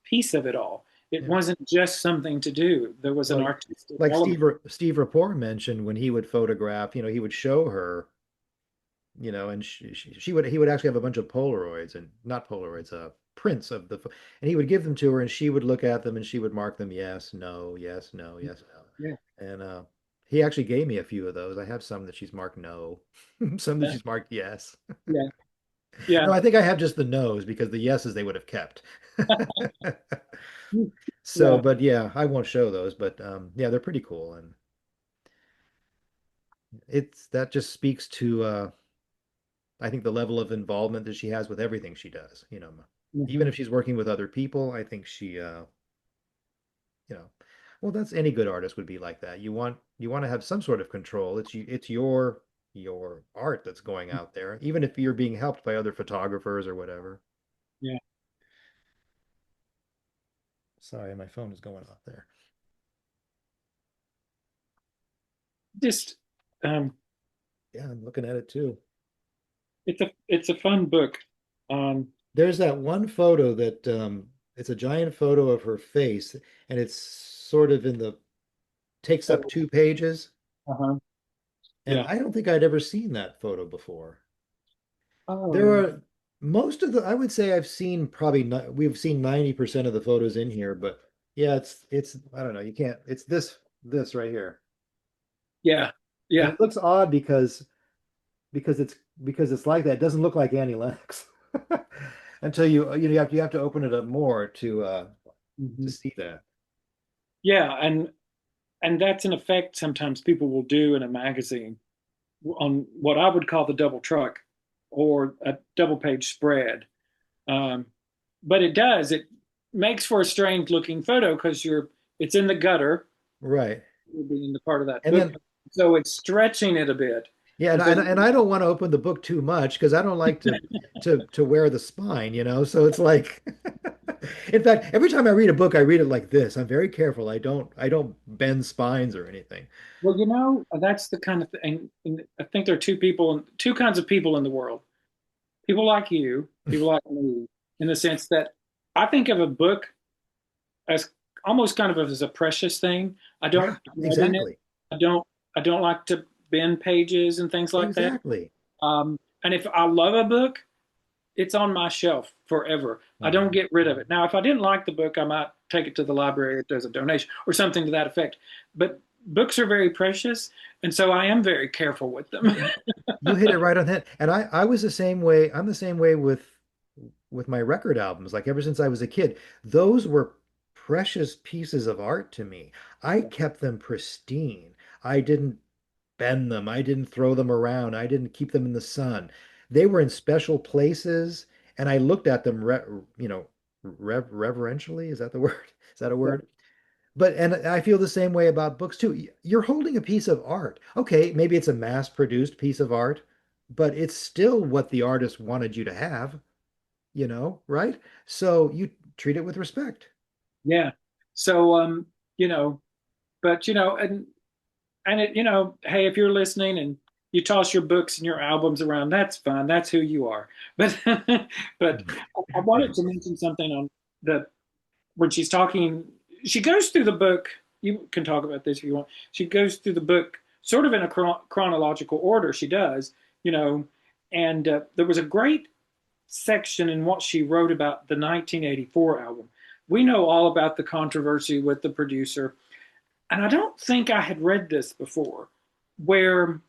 Speaker 2: piece of it all. It
Speaker 1: Yeah.
Speaker 2: wasn't just something to do. There was an
Speaker 1: Well,
Speaker 2: artistic
Speaker 1: like
Speaker 2: element.
Speaker 1: Steve Rapport mentioned when he would photograph, he would show her, and he would actually have a bunch of Polaroids and not Polaroids, prints of and he would give them to her and she would look at them and she would mark them yes, no, yes, no, yes,
Speaker 2: Yeah,
Speaker 1: no. And he actually gave me a few of those. I have some that she's marked no, some that
Speaker 2: yeah,
Speaker 1: she's marked yes.
Speaker 2: yeah, yeah,
Speaker 1: No, I think I have just the no's because the yeses they would have kept. So,
Speaker 2: yeah.
Speaker 1: but yeah, I won't show those, but yeah, they're pretty cool and it's that just speaks to I think the level of involvement that she has with everything she does, even
Speaker 2: Mhm.
Speaker 1: if she's working with other people, I think she, you know, well, that's any good artist would be like that. You want to have some sort of control. It's your art that's going out there, even if you're being helped by other photographers or whatever.
Speaker 2: Yeah.
Speaker 1: Sorry, my phone is going off there.
Speaker 2: Just, um,
Speaker 1: Yeah, I'm looking at it too.
Speaker 2: it's a fun book. Um,
Speaker 1: There's that one photo that it's a giant photo of her face, and it's sort of in the takes up
Speaker 2: oh,
Speaker 1: 2 pages.
Speaker 2: uh-huh.
Speaker 1: And
Speaker 2: Yeah.
Speaker 1: I don't think I'd ever seen that photo before. There
Speaker 2: Oh,
Speaker 1: are most of the, I would say I've seen probably not, we've seen 90% of the photos in here, but yeah, I don't know, you can't, it's this right here.
Speaker 2: yeah,
Speaker 1: And
Speaker 2: yeah,
Speaker 1: it looks odd because it's like that. It doesn't look like Annie Lennox until you have to open it up more to
Speaker 2: hmm,
Speaker 1: see that.
Speaker 2: yeah, and that's an effect sometimes people will do in a magazine on what I would call the double truck or a double page spread. Um, but it makes for a strange looking photo because it's in the gutter,
Speaker 1: Right.
Speaker 2: being the part of that
Speaker 1: And
Speaker 2: book,
Speaker 1: then
Speaker 2: so it's stretching it a bit.
Speaker 1: Yeah,
Speaker 2: And so,
Speaker 1: and I don't want to open the book too much because I don't like to wear the spine, you know. So it's like, in fact, every time I read a book, I read it like this. I'm very careful. I don't bend spines or anything.
Speaker 2: well, that's the kind of thing. And I think there are two kinds of people in the world. People like you, people like me, in the sense that I think of a book as almost kind of as a precious thing. I
Speaker 1: Yeah,
Speaker 2: don't dread in it.
Speaker 1: exactly,
Speaker 2: I don't I don't like to bend pages and things like that.
Speaker 1: exactly.
Speaker 2: And if I love a book, it's on my shelf forever. I don't
Speaker 1: Mhm.
Speaker 2: get rid of it. Now, if I didn't like the book, I might take it to the library as a donation or something to that effect. But books are very precious, and so I am very careful with them.
Speaker 1: No, you hit it right on the head. And I was the same way. I'm the same way with my record albums. Like ever since I was a kid, those were precious pieces of art to me. I kept them pristine. I didn't bend them. I didn't throw them around. I didn't keep them in the sun. They were in special places, and I looked at them, reverentially. Is that the word? Is that a word? But and I feel the same way about books too. You're holding a piece of art. Okay, maybe it's a mass-produced piece of art, but it's still what the artist wanted you to have, right? So you treat it with respect.
Speaker 2: Yeah. So, you know, but and it, hey, if you're listening and you toss your books and your albums around, that's fine. That's who you are. But but I wanted to mention something on the when she's talking, she goes through the book. You can talk about this if you want. She goes through the book sort of in a chronological order. She does, you know, and there was a great section in what she wrote about the 1984 album. We know all about the controversy with the producer, and I don't think I had read this before, where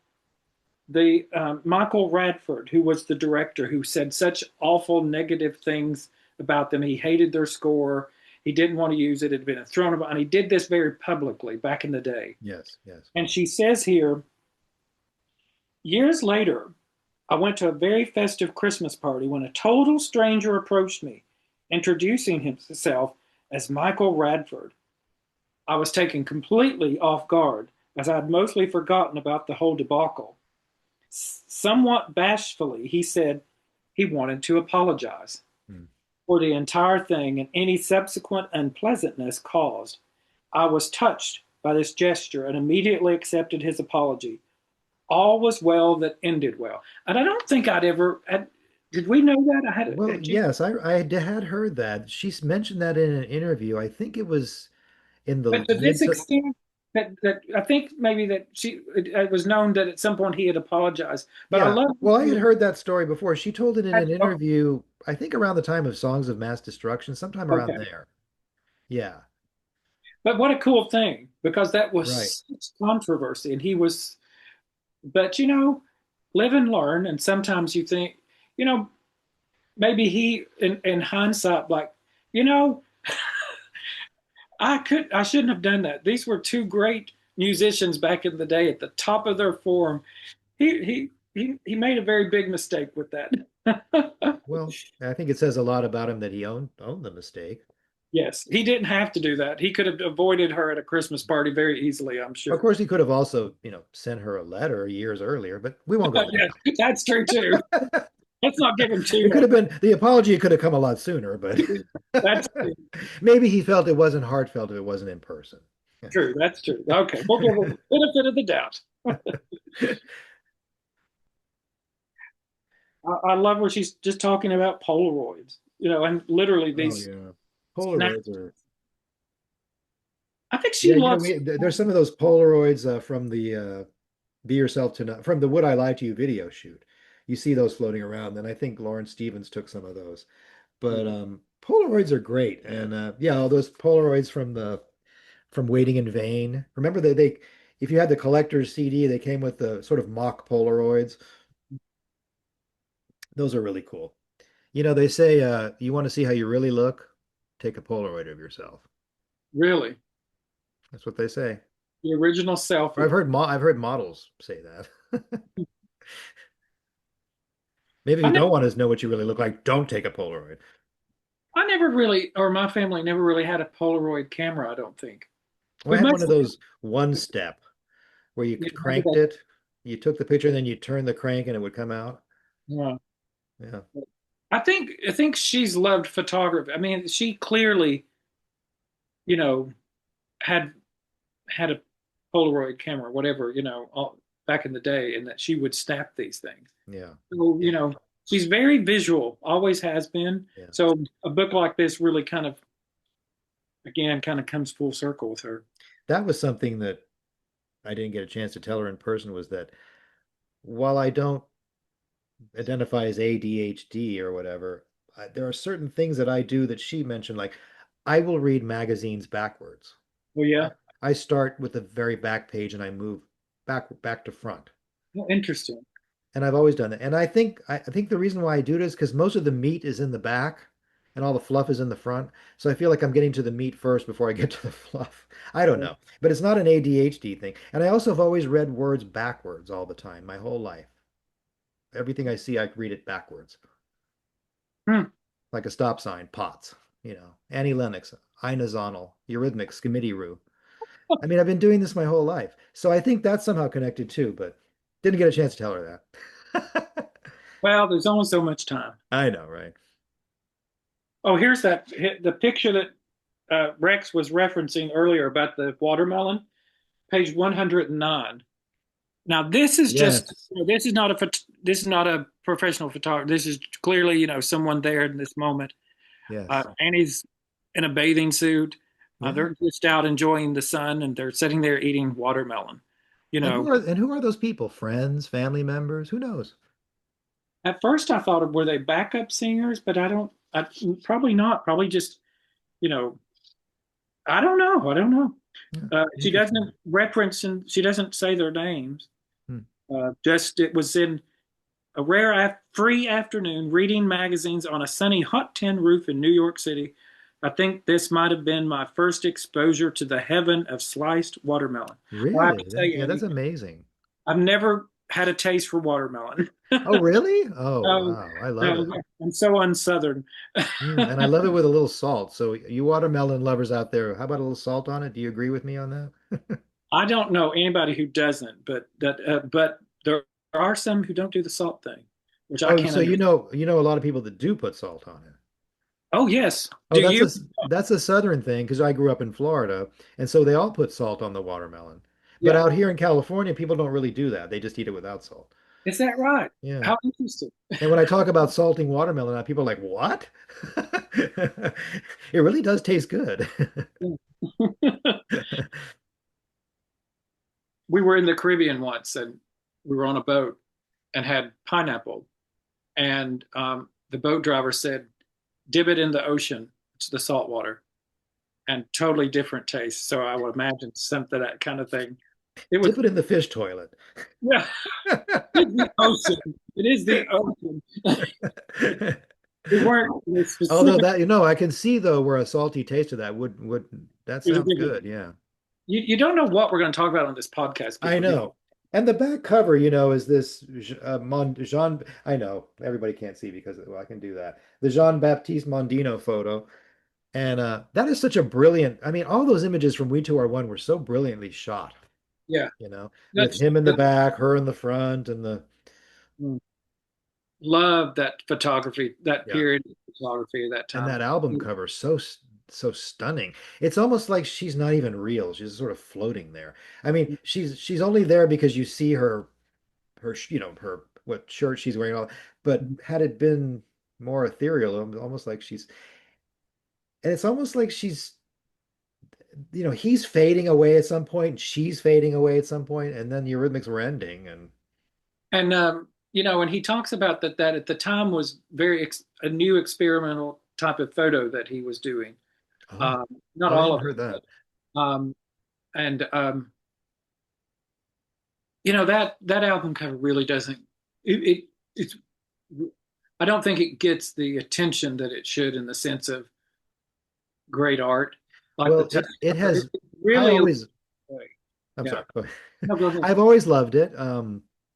Speaker 2: the Michael Radford, who was the director, who said such awful negative things about them. He hated their score. He didn't want to use it. It had been a thrown about, and he did this very publicly back in the day.
Speaker 1: Yes, yes.
Speaker 2: And she says here, years later, I went to a very festive Christmas party when a total stranger approached me, introducing himself as Michael Radford. I was taken completely off guard, as I had mostly forgotten about the whole debacle. Somewhat bashfully, he said he wanted to apologize
Speaker 1: Hmm.
Speaker 2: for the entire thing and any subsequent unpleasantness caused. I was touched by this gesture and immediately accepted his apology. All was well that ended well. And I don't think did we know that?
Speaker 1: Well,
Speaker 2: Had you,
Speaker 1: yes, had heard that. She's mentioned that in an interview. I think it was in the
Speaker 2: but to
Speaker 1: mid.
Speaker 2: this extent, that I think maybe that it was known that at some point he had apologized. But I
Speaker 1: Yeah.
Speaker 2: love
Speaker 1: Well, I had heard that story before. She told it in an
Speaker 2: okay,
Speaker 1: interview, I think around the time of Songs of Mass Destruction, sometime around
Speaker 2: okay.
Speaker 1: there. Yeah,
Speaker 2: But what a cool thing, because that
Speaker 1: right.
Speaker 2: was such controversy, and he was. But live and learn, and sometimes you think, you know, maybe he, in hindsight, like, you know, I shouldn't have done that. These were two great musicians back in the day at the top of their form. He made a very big mistake with that.
Speaker 1: Well, I think it says a lot about him that he owned the mistake.
Speaker 2: Yes, he didn't have to do that. He could have avoided her at a Christmas party very easily, I'm
Speaker 1: Of
Speaker 2: sure.
Speaker 1: course, he could have also, sent her a letter years earlier, but we won't go
Speaker 2: Yes, that's true too.
Speaker 1: there.
Speaker 2: Let's not give him too
Speaker 1: It could
Speaker 2: much.
Speaker 1: have been the apology could have come a lot sooner, but
Speaker 2: That's true.
Speaker 1: maybe he felt it wasn't heartfelt if it wasn't in person.
Speaker 2: True. That's true. Okay, we'll give him the benefit of the doubt. I love where she's just talking about Polaroids, and literally
Speaker 1: Oh
Speaker 2: these
Speaker 1: yeah.
Speaker 2: snap.
Speaker 1: Polaroids are
Speaker 2: I think she
Speaker 1: yeah,
Speaker 2: loves.
Speaker 1: there's some of those Polaroids from the Be Yourself Tonight from the Would I Lie to You video shoot. You see those floating around, and I think Lawrence Stevens took some of those. But Polaroids are great, and yeah, all those Polaroids from Waiting in Vain. Remember they if you had the collector's CD, they came with the sort of mock Polaroids. Those are really cool. They say you want to see how you really look, take a Polaroid of yourself.
Speaker 2: Really,
Speaker 1: That's what they say.
Speaker 2: the original
Speaker 1: Or
Speaker 2: selfie.
Speaker 1: I've heard models say that. Maybe if
Speaker 2: I
Speaker 1: you
Speaker 2: never,
Speaker 1: don't want to know what you really look like, don't take a Polaroid.
Speaker 2: I never really, or my family never really had a Polaroid camera. I don't think
Speaker 1: Well, I
Speaker 2: we
Speaker 1: had one
Speaker 2: must.
Speaker 1: of those one step where you
Speaker 2: How did
Speaker 1: cranked
Speaker 2: that?
Speaker 1: it. You took the picture and then you turned the crank and it would come out.
Speaker 2: Yeah.
Speaker 1: Yeah.
Speaker 2: I think she's loved photography. I mean, she clearly, you know, had had a Polaroid camera, whatever, back in the day, and that she would snap these things.
Speaker 1: Yeah.
Speaker 2: So,
Speaker 1: Yeah.
Speaker 2: she's very visual, always has been.
Speaker 1: Yeah.
Speaker 2: So a book like this really kind of comes full circle with her.
Speaker 1: That was something that I didn't get a chance to tell her in person was that while I don't identify as ADHD or whatever, there are certain things that I do that she mentioned, like I will read magazines backwards.
Speaker 2: Well,
Speaker 1: I,
Speaker 2: yeah.
Speaker 1: I start with the very back page and I move back to front.
Speaker 2: Well, interesting.
Speaker 1: And I've always done that. And I think the reason why I do it is because most of the meat is in the back and all the fluff is in the front. So I feel like I'm getting to the meat first before I get to the fluff. I don't know. But it's not an ADHD thing. And I also have always read words backwards all the time, my whole life. Everything I see, I read it backwards.
Speaker 2: Hmm.
Speaker 1: Like a stop sign, POTS, Annie Lennox, Ina Zonal, Eurythmics, Skimidiru. I mean, I've been doing this my whole life. So I think that's somehow connected too, but didn't get a chance to tell her that.
Speaker 2: Well, there's only so much time.
Speaker 1: I know, right?
Speaker 2: Oh, here's the picture that Rex was referencing earlier about the watermelon, page 109. Now,
Speaker 1: Yes.
Speaker 2: this is not a professional photographer. This is clearly, someone there in this moment.
Speaker 1: Yes.
Speaker 2: Annie's in a bathing suit.
Speaker 1: Yeah.
Speaker 2: They're just out enjoying the sun, and they're sitting there eating watermelon. You
Speaker 1: And
Speaker 2: know,
Speaker 1: who are those people? Friends, family members? Who knows?
Speaker 2: at first I thought, were they backup singers? But probably not. Probably just, you know, I don't know. I don't know.
Speaker 1: Yeah.
Speaker 2: She
Speaker 1: Interesting.
Speaker 2: doesn't reference and she doesn't say their names.
Speaker 1: Hmm.
Speaker 2: Just it was in a rare free afternoon reading magazines on a sunny hot tin roof in New York City. I think this might have been my first exposure to the heaven of sliced watermelon. Well, I have to
Speaker 1: Really?
Speaker 2: say,
Speaker 1: Yeah, that's
Speaker 2: Andy,
Speaker 1: amazing.
Speaker 2: I've never had a taste for watermelon.
Speaker 1: Oh, really? Oh,
Speaker 2: No,
Speaker 1: wow. I love
Speaker 2: no,
Speaker 1: it.
Speaker 2: I'm so unsouthern.
Speaker 1: And I love it with a little salt. So you watermelon lovers out there, how about a little salt on it? Do you agree with me on that?
Speaker 2: I don't know anybody who doesn't, but there are some who don't do the salt thing, which I
Speaker 1: Oh,
Speaker 2: can't
Speaker 1: so
Speaker 2: understand.
Speaker 1: you know a lot of people that do put salt on it.
Speaker 2: Oh yes,
Speaker 1: Oh,
Speaker 2: do you?
Speaker 1: that's a southern thing because I grew up in Florida, and so they all put salt on the watermelon. But
Speaker 2: Yeah,
Speaker 1: out here in California, people don't really do that. They just eat it without salt.
Speaker 2: is that right?
Speaker 1: Yeah.
Speaker 2: How interesting.
Speaker 1: And when I talk about salting watermelon, people are like, "What?" It really does taste good.
Speaker 2: We were in the Caribbean once, and we were on a boat and had pineapple, and the boat driver said, "Dip it in the ocean, it's the salt water," and totally different taste. So I would imagine something that kind of thing. It was
Speaker 1: Dip it in the fish toilet.
Speaker 2: yeah, it's the ocean. It is the ocean. We weren't
Speaker 1: Although
Speaker 2: specific.
Speaker 1: that, I can see though where a salty taste of that would that sounds good. Yeah.
Speaker 2: You don't know what we're going to talk about on this podcast,
Speaker 1: I
Speaker 2: people, do you?
Speaker 1: know. And the back cover, is this Jean. I know everybody can't see because well, I can do that. The Jean-Baptiste Mondino photo, and that is such a brilliant. I mean, all those images from We Two Are One were so brilliantly shot.
Speaker 2: Yeah,
Speaker 1: With
Speaker 2: that's
Speaker 1: him in the back, her in the front, and the
Speaker 2: love that photography, that
Speaker 1: yeah,
Speaker 2: period of photography at that
Speaker 1: and
Speaker 2: time.
Speaker 1: that album cover so stunning. It's almost like she's not even real. She's sort of floating there. I mean, she's only there because you see her what shirt she's wearing all, but had it been more ethereal, almost like it's almost like he's fading away at some point, and she's fading away at some point, and then the Eurythmics were ending, and
Speaker 2: And and he talks about that at the time was a new experimental type of photo that he was doing.
Speaker 1: oh,
Speaker 2: Um, Not
Speaker 1: oh, I
Speaker 2: all
Speaker 1: hadn't
Speaker 2: of
Speaker 1: heard
Speaker 2: it,
Speaker 1: that.
Speaker 2: but and that album cover really doesn't. It's. I don't think it gets the attention that it should in the sense of great art, like the
Speaker 1: Well,
Speaker 2: text
Speaker 1: it
Speaker 2: cover.
Speaker 1: has.
Speaker 2: It's
Speaker 1: I
Speaker 2: really,
Speaker 1: always. I'm
Speaker 2: yeah.
Speaker 1: sorry. Go ahead.
Speaker 2: No, go ahead.
Speaker 1: I've always loved it.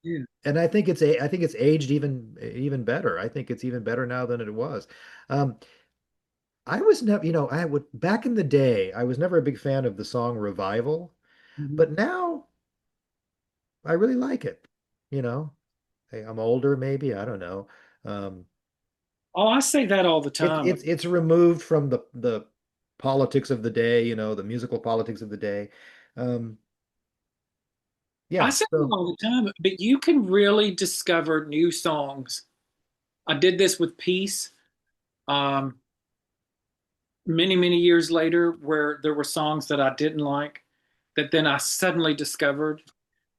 Speaker 2: Yeah.
Speaker 1: And I think it's aged even better. I think it's even better now than it was. Um, I was never, I would back in the day, I was never a big fan of the song Revival,
Speaker 2: Mhm.
Speaker 1: but now I really like it. you know. Hey, I'm older, maybe. I don't know. Um,
Speaker 2: Oh, I say that all the time.
Speaker 1: it's removed from the politics of the day, the musical politics of the day. Um,
Speaker 2: I
Speaker 1: yeah.
Speaker 2: say it
Speaker 1: So
Speaker 2: all the time, but you can really discover new songs. I did this with Peace um, many, many years later, where there were songs that I didn't like that then I suddenly discovered.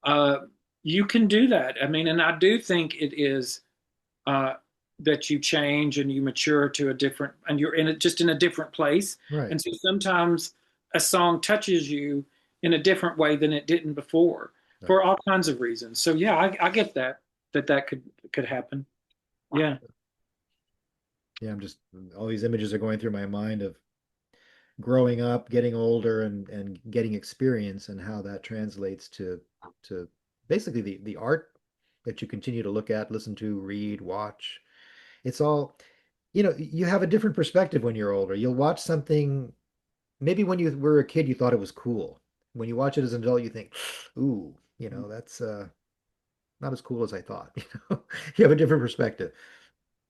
Speaker 2: Uh, you can do that. I mean, and I do think it is uh, that you change and you mature to a different, and you're in it just in a different place.
Speaker 1: right,
Speaker 2: And so sometimes a song touches you in a different way than it didn't before
Speaker 1: right.
Speaker 2: for all kinds of reasons. So yeah, I get that that could happen. Yeah.
Speaker 1: Yeah, I'm just all these images are going through my mind of growing up, getting older, and getting experience, and how that translates to basically the art that you continue to look at, listen to, read, watch. It's all, you have a different perspective when you're older. You'll watch something, maybe when you were a kid, you thought it was cool. When you watch it as an adult, you think, ooh, that's not as cool as I thought. You have a different perspective.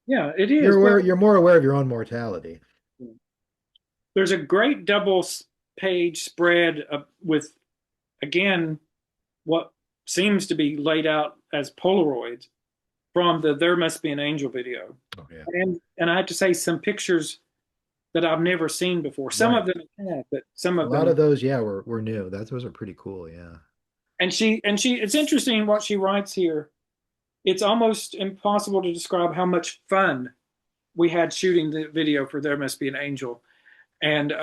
Speaker 2: Yeah, it
Speaker 1: You're
Speaker 2: is. Well,
Speaker 1: aware, you're more aware of your own mortality.
Speaker 2: there's a great double page spread with, again, what seems to be laid out as Polaroids from the There Must Be an Angel video.
Speaker 1: Oh yeah.
Speaker 2: And I have to say, some pictures that I've never seen before. Some
Speaker 1: Right.
Speaker 2: of them I have, but some
Speaker 1: A
Speaker 2: of
Speaker 1: lot
Speaker 2: them.
Speaker 1: of those, yeah, were new. Those are pretty cool, yeah.
Speaker 2: And she, it's interesting what she writes here. It's almost impossible to describe how much fun we had shooting the video for There Must Be an Angel. And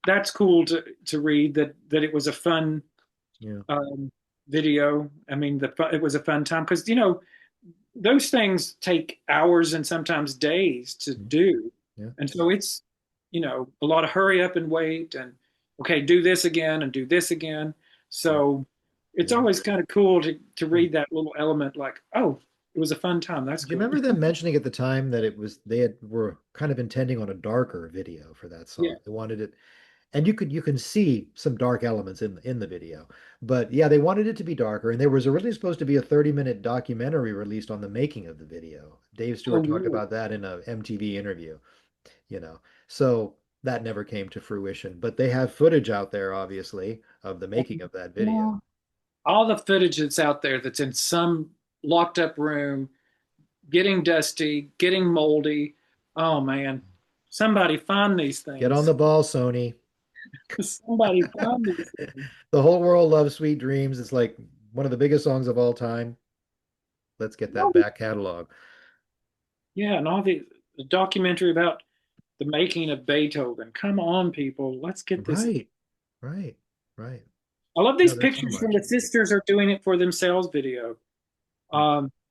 Speaker 2: that's cool to read that it was a fun
Speaker 1: Yeah.
Speaker 2: um, video. I mean, it was a fun time because those things take hours and sometimes days to
Speaker 1: Mm,
Speaker 2: do,
Speaker 1: yeah.
Speaker 2: and so it's a lot of hurry up and wait and okay, do this again and do this again.
Speaker 1: Right.
Speaker 2: So it's
Speaker 1: Yeah.
Speaker 2: always kind of cool to
Speaker 1: Yeah.
Speaker 2: read that little element, like, oh, it was a fun time. That's
Speaker 1: Do you
Speaker 2: cool.
Speaker 1: remember them mentioning at the time that were kind of intending on a darker video for that
Speaker 2: Yeah.
Speaker 1: song? They wanted it, and you can see some dark elements in the video. But yeah, they wanted it to be darker, and there was originally supposed to be a 30-minute documentary released on the making of the video. Dave
Speaker 2: Oh,
Speaker 1: Stewart talked
Speaker 2: really?
Speaker 1: about that in a MTV interview, you know. So that never came to fruition, but they have footage out there, obviously, of the making of that video.
Speaker 2: Yeah. All the footage that's out there that's in some locked up room, getting dusty, getting moldy. Oh man, somebody find these
Speaker 1: Get on the
Speaker 2: things.
Speaker 1: ball, Sony.
Speaker 2: Somebody find these things.
Speaker 1: The whole world loves Sweet Dreams. It's like one of the biggest songs of all time. Let's get that back catalog.
Speaker 2: Yeah, and all the documentary about the making of Beethoven. Come on, people, let's get this.
Speaker 1: Right, right, right.
Speaker 2: I love
Speaker 1: No,
Speaker 2: these
Speaker 1: there's so
Speaker 2: pictures from
Speaker 1: much.
Speaker 2: the sisters are doing it for themselves video.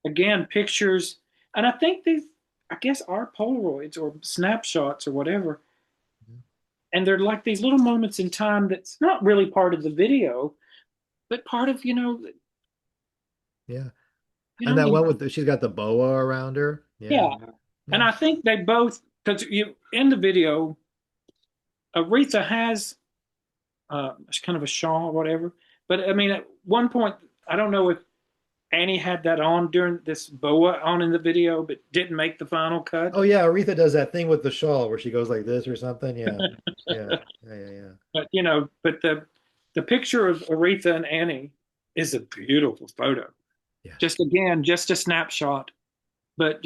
Speaker 2: Again, pictures, and I think these, I guess, are Polaroids or snapshots or whatever. And they're like these little moments in time that's not really part of the video, but part of
Speaker 1: Yeah.
Speaker 2: you
Speaker 1: And
Speaker 2: know,
Speaker 1: that
Speaker 2: you,
Speaker 1: one she's got the boa around her. Yeah,
Speaker 2: yeah. And
Speaker 1: yeah.
Speaker 2: I think they both, because you in the video, Aretha has kind of a shawl or whatever. But I mean, at one point, I don't know if Annie had that on during this boa on in the video, but didn't make the final cut.
Speaker 1: Oh yeah, Aretha does that thing with the shawl where she goes like this or something. Yeah, yeah, yeah, yeah, yeah.
Speaker 2: But the picture of Aretha and Annie is a beautiful photo.
Speaker 1: Yeah.
Speaker 2: Just again, just a snapshot, but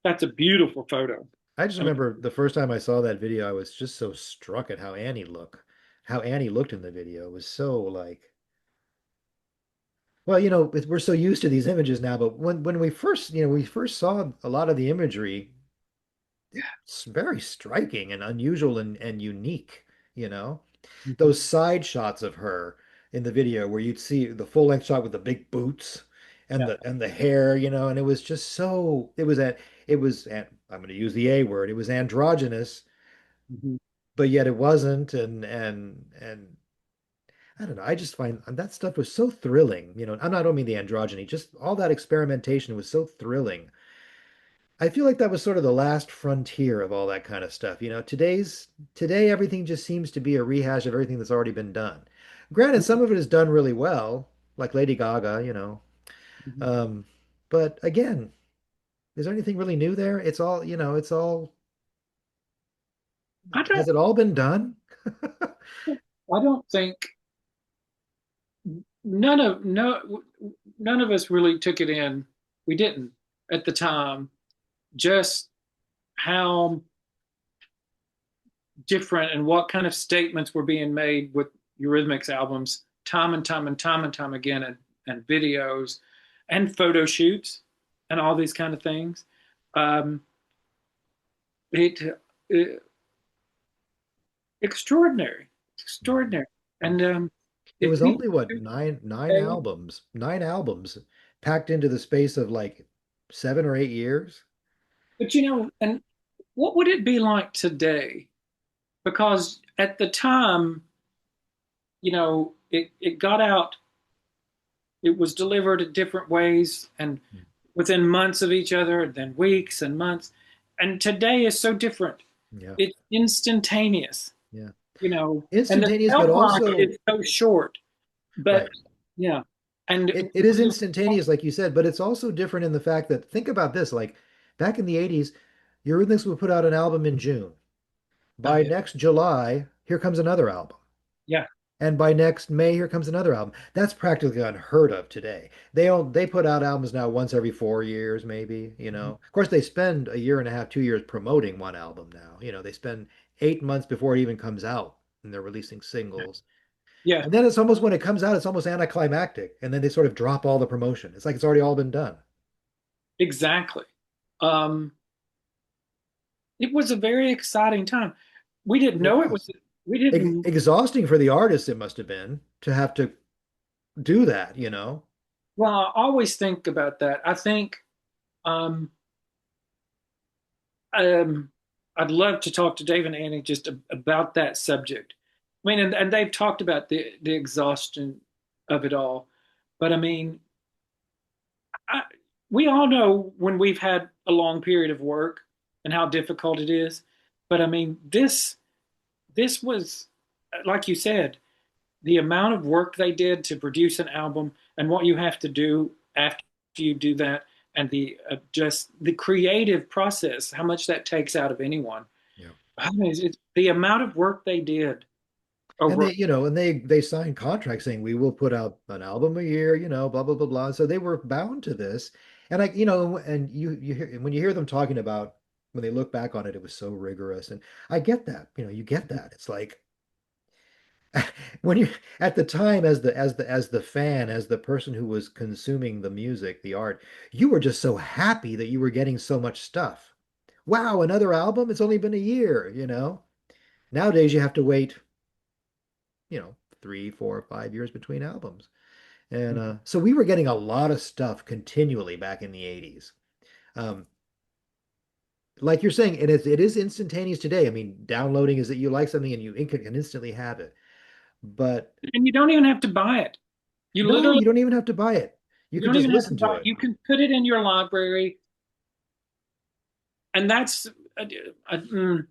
Speaker 2: that's a beautiful photo.
Speaker 1: I just
Speaker 2: I mean,
Speaker 1: remember the first time I saw that video, I was just so struck at how Annie looked in the video. It was so like, well, we're so used to these images now, but when we first saw a lot of the imagery, it's very striking and unusual and unique, you know.
Speaker 2: mhm.
Speaker 1: Those side shots of her in the video where you'd see the full length shot with the big boots and
Speaker 2: Yeah.
Speaker 1: the hair, and it was just so I'm going to use the A word. It was androgynous,
Speaker 2: Mhm.
Speaker 1: but yet it wasn't, and I don't know. I just find that stuff was so thrilling. I don't mean the androgyny, just all that experimentation was so thrilling. I feel like that was sort of the last frontier of all that kind of stuff. Today everything just seems to be a rehash of everything that's already been done. Granted, some of it is done really well, like Lady Gaga.
Speaker 2: Mhm.
Speaker 1: Um, but again, is there anything really new there? It's all, it's all,
Speaker 2: I
Speaker 1: has
Speaker 2: don't
Speaker 1: it all been done?
Speaker 2: I don't think none of no none of us really took it in. We didn't at the time. Just how different and what kind of statements were being made with Eurythmics albums time and time and time and time again, and videos and photo shoots and all these kind of things. Um, it, it extraordinary, extraordinary, and
Speaker 1: It
Speaker 2: if
Speaker 1: was
Speaker 2: people
Speaker 1: only what,
Speaker 2: do today,
Speaker 1: nine albums packed into the space of like 7 or 8 years.
Speaker 2: but and what would it be like today? Because at the time, it got out, it was delivered in different ways and within months of each other, then weeks and months. And today is so different.
Speaker 1: Yeah,
Speaker 2: It's instantaneous,
Speaker 1: yeah.
Speaker 2: and the
Speaker 1: Instantaneous,
Speaker 2: shelf
Speaker 1: but
Speaker 2: life
Speaker 1: also,
Speaker 2: is so short. But
Speaker 1: right.
Speaker 2: yeah, and
Speaker 1: It is instantaneous, like you said, but it's also different in the fact that think about this, like back in the 80s, Eurythmics would put out an album in June. By
Speaker 2: yeah,
Speaker 1: next July, here comes another album.
Speaker 2: yeah,
Speaker 1: And by next May, here comes another album. That's practically unheard of today. They put out albums now once every 4 years, maybe, Of course, they spend a year and a half, 2 years promoting one album now. They spend 8 months before it even comes out, and they're releasing singles.
Speaker 2: yeah,
Speaker 1: And then it's almost when it comes out, it's almost anticlimactic. And then they sort of drop all the promotion. It's like it's already all been done.
Speaker 2: exactly. Um, it was a very exciting time. We didn't
Speaker 1: It
Speaker 2: know it was.
Speaker 1: was
Speaker 2: We didn't.
Speaker 1: exhausting for the artists, it must have been to have to do that.
Speaker 2: Well, I always think about that. I think um, um, I'd love to talk to Dave and Annie just about that subject. I mean, and they've talked about the exhaustion of it all, but I mean, I, we all know when we've had a long period of work and how difficult it is. But I mean, this was, like you said, the amount of work they did to produce an album and what you have to do after you do that, and just the creative process, how much that takes out of anyone.
Speaker 1: Yeah.
Speaker 2: I mean, it's the amount of work they did
Speaker 1: And
Speaker 2: over.
Speaker 1: they signed contracts saying we will put out an album a year, blah blah blah blah. So they were bound to this. And and you hear when you hear them talking about when they look back on it, it was so rigorous. And I get that, you get that. It's like when you at the time as the fan, as the person who was consuming the music, the art, you were just so happy that you were getting so much stuff. Wow, another album? It's only been a year. Nowadays you have to wait, 3, 4, 5 years between albums. And so we were getting a lot of stuff continually back in the 80s. Um, like you're saying, and it is instantaneous today. I mean, downloading is that you like something and you can instantly have it. But
Speaker 2: And you don't even have to buy it. You
Speaker 1: no,
Speaker 2: literally,
Speaker 1: you don't even have to buy it. You
Speaker 2: you
Speaker 1: can
Speaker 2: don't
Speaker 1: just
Speaker 2: even have to
Speaker 1: listen
Speaker 2: buy
Speaker 1: to
Speaker 2: it.
Speaker 1: it.
Speaker 2: You can put it in your library, and that's, I, mm,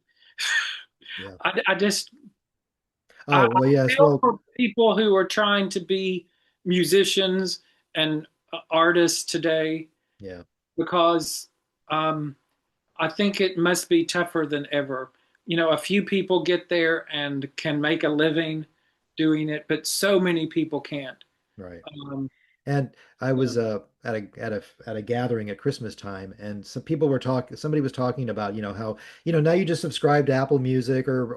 Speaker 1: Yeah.
Speaker 2: I just, I
Speaker 1: Oh, well, yes.
Speaker 2: feel
Speaker 1: Well,
Speaker 2: for people who are trying to be musicians and artists today,
Speaker 1: yeah.
Speaker 2: because um, I think it must be tougher than ever. A few people get there and can make a living doing it, but so many people can't.
Speaker 1: Right.
Speaker 2: Um,
Speaker 1: And I
Speaker 2: yeah,
Speaker 1: was at a gathering at Christmas time, and some people were talking. Somebody was talking about how now you just subscribe to Apple Music or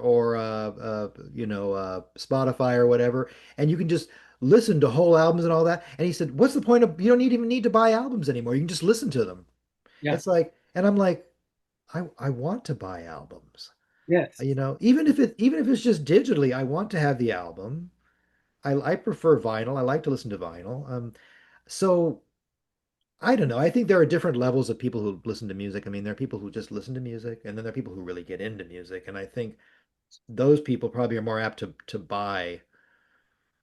Speaker 1: Spotify or whatever, and you can just listen to whole albums and all that. And he said, "What's the point of you don't even need to buy albums anymore? You can just listen to them."
Speaker 2: yeah,
Speaker 1: It's like, and I'm like, I want to buy albums.
Speaker 2: yes.
Speaker 1: Even if it's just digitally, I want to have the album. I prefer vinyl. I like to listen to vinyl. So I don't know. I think there are different levels of people who listen to music. I mean, there are people who just listen to music, and then there are people who really get into music. And I think those people probably are more apt to buy.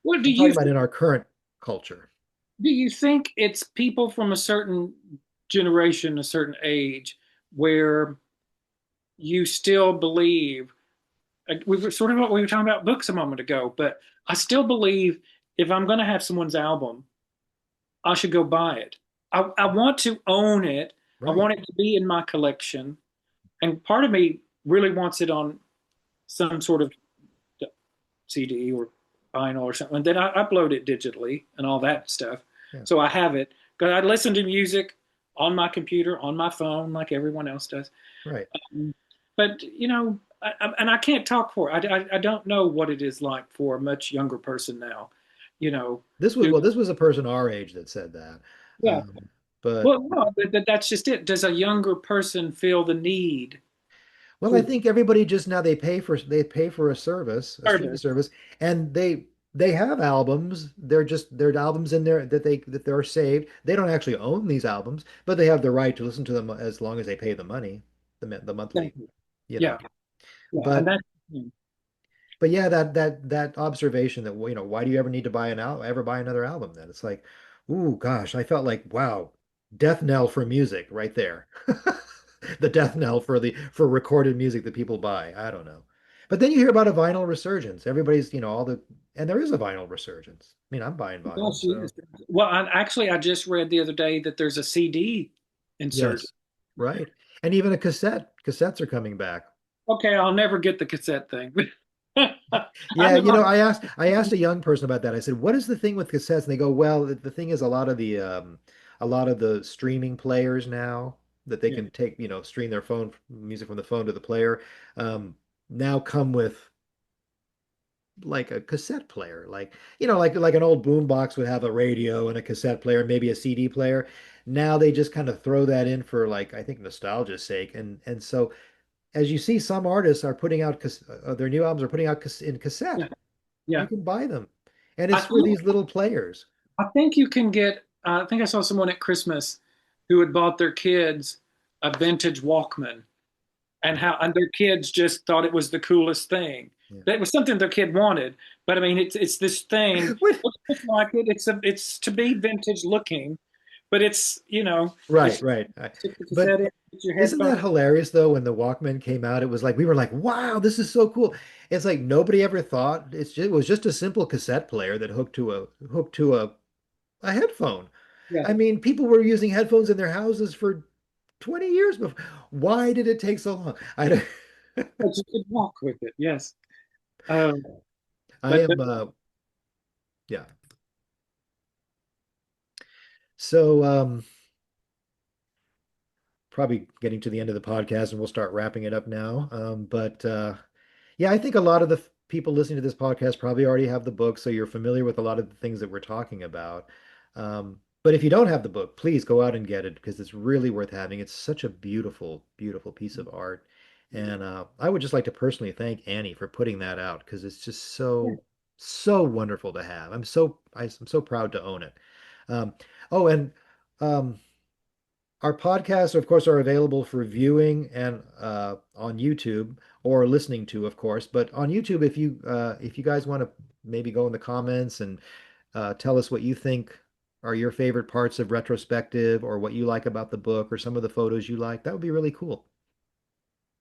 Speaker 2: Well,
Speaker 1: I'm talking about in our current culture.
Speaker 2: do you think it's people from a certain generation, a certain age, where you still believe, like we were sort of what we were talking about books a moment ago, but I still believe if I'm going to have someone's album, I should go buy it. I want to own it. I
Speaker 1: Right.
Speaker 2: want it to be in my collection. And part of me really wants it on some sort of CD or vinyl or something. And then I upload it digitally and all that stuff.
Speaker 1: Yeah.
Speaker 2: So I have it. Because I listen to music on my computer, on my phone, like everyone else does.
Speaker 1: Right.
Speaker 2: But, and I can't talk for it. I don't know what it is like for a much younger person now. You know,
Speaker 1: This was
Speaker 2: do,
Speaker 1: well, this was a person our age that said that.
Speaker 2: yeah.
Speaker 1: But
Speaker 2: Well, no, that's just it. Does a younger person feel the need
Speaker 1: well, I
Speaker 2: to
Speaker 1: think everybody just now they pay for a service, a streaming
Speaker 2: service?
Speaker 1: service, and they have albums. They're albums in there that they're saved. They don't actually own these albums, but they have the right to listen to them as long as they pay the money, the monthly, you
Speaker 2: Yeah,
Speaker 1: know.
Speaker 2: yeah, and
Speaker 1: But
Speaker 2: that,
Speaker 1: but yeah, that observation that why do you ever need to ever buy another album then? It's like, ooh gosh, I felt like wow, death knell for music right there. The death knell for recorded music that people buy. I don't know. But then you hear about a vinyl resurgence. Everybody's, all the and there is a vinyl resurgence. I mean, I'm buying vinyl,
Speaker 2: gosh,
Speaker 1: so
Speaker 2: yes. Well, I just read the other day that there's a CD inserted.
Speaker 1: yes. Right. And even a cassette. Cassettes are coming back.
Speaker 2: Okay, I'll never get the cassette thing.
Speaker 1: Yeah,
Speaker 2: I'm in my
Speaker 1: I asked a young person about that. I said, "What is the thing with cassettes?" And they go, "Well, the thing is a lot of the streaming players now that they
Speaker 2: yeah,
Speaker 1: can take, stream their phone music from the phone to the player, um, now come with like a cassette player, like an old boombox would have a radio and a cassette player, maybe a CD player. Now they just kind of throw that in for like I think nostalgia's sake, and so as you see, some artists are putting out their new albums are putting out in cassette.
Speaker 2: yeah,
Speaker 1: You
Speaker 2: yeah.
Speaker 1: can buy them. And
Speaker 2: I
Speaker 1: it's for
Speaker 2: think
Speaker 1: these little players.
Speaker 2: I think you can get. I think I saw someone at Christmas who had bought their kids a vintage Walkman, and their kids just thought it was the coolest thing.
Speaker 1: Yeah.
Speaker 2: That was something their kid wanted. But I mean, it's this thing.
Speaker 1: Wait,
Speaker 2: Looks just like it. It's to be vintage looking, but
Speaker 1: right,
Speaker 2: it's
Speaker 1: right.
Speaker 2: stick the
Speaker 1: But
Speaker 2: cassette in, put your
Speaker 1: isn't
Speaker 2: headphones.
Speaker 1: that hilarious though when the Walkman came out? It was like we were like, "Wow, this is so cool." It's like nobody ever thought it was just a simple cassette player that hooked to a headphone.
Speaker 2: Yeah,
Speaker 1: I mean, people were using headphones in their houses for 20 years before. Why did it take so long? I don't,
Speaker 2: but you could walk with it. Yes, um,
Speaker 1: I
Speaker 2: but
Speaker 1: am yeah. So probably getting to the end of the podcast and we'll start wrapping it up now. But yeah, I think a lot of the people listening to this podcast probably already have the book, so you're familiar with a lot of the things that we're talking about. But if you don't have the book, please go out and get it because it's really worth having. It's such a beautiful, beautiful piece of art. And I would just like to personally thank Annie for putting that out because it's just
Speaker 2: yeah,
Speaker 1: so, so wonderful to have. I'm so proud to own it. Um, oh, and um, our podcasts, of course, are available for viewing and on YouTube or listening to, of course. But on YouTube, if you guys want to maybe go in the comments and tell us what you think are your favorite parts of Retrospective or what you like about the book or some of the photos you like, that would be really cool.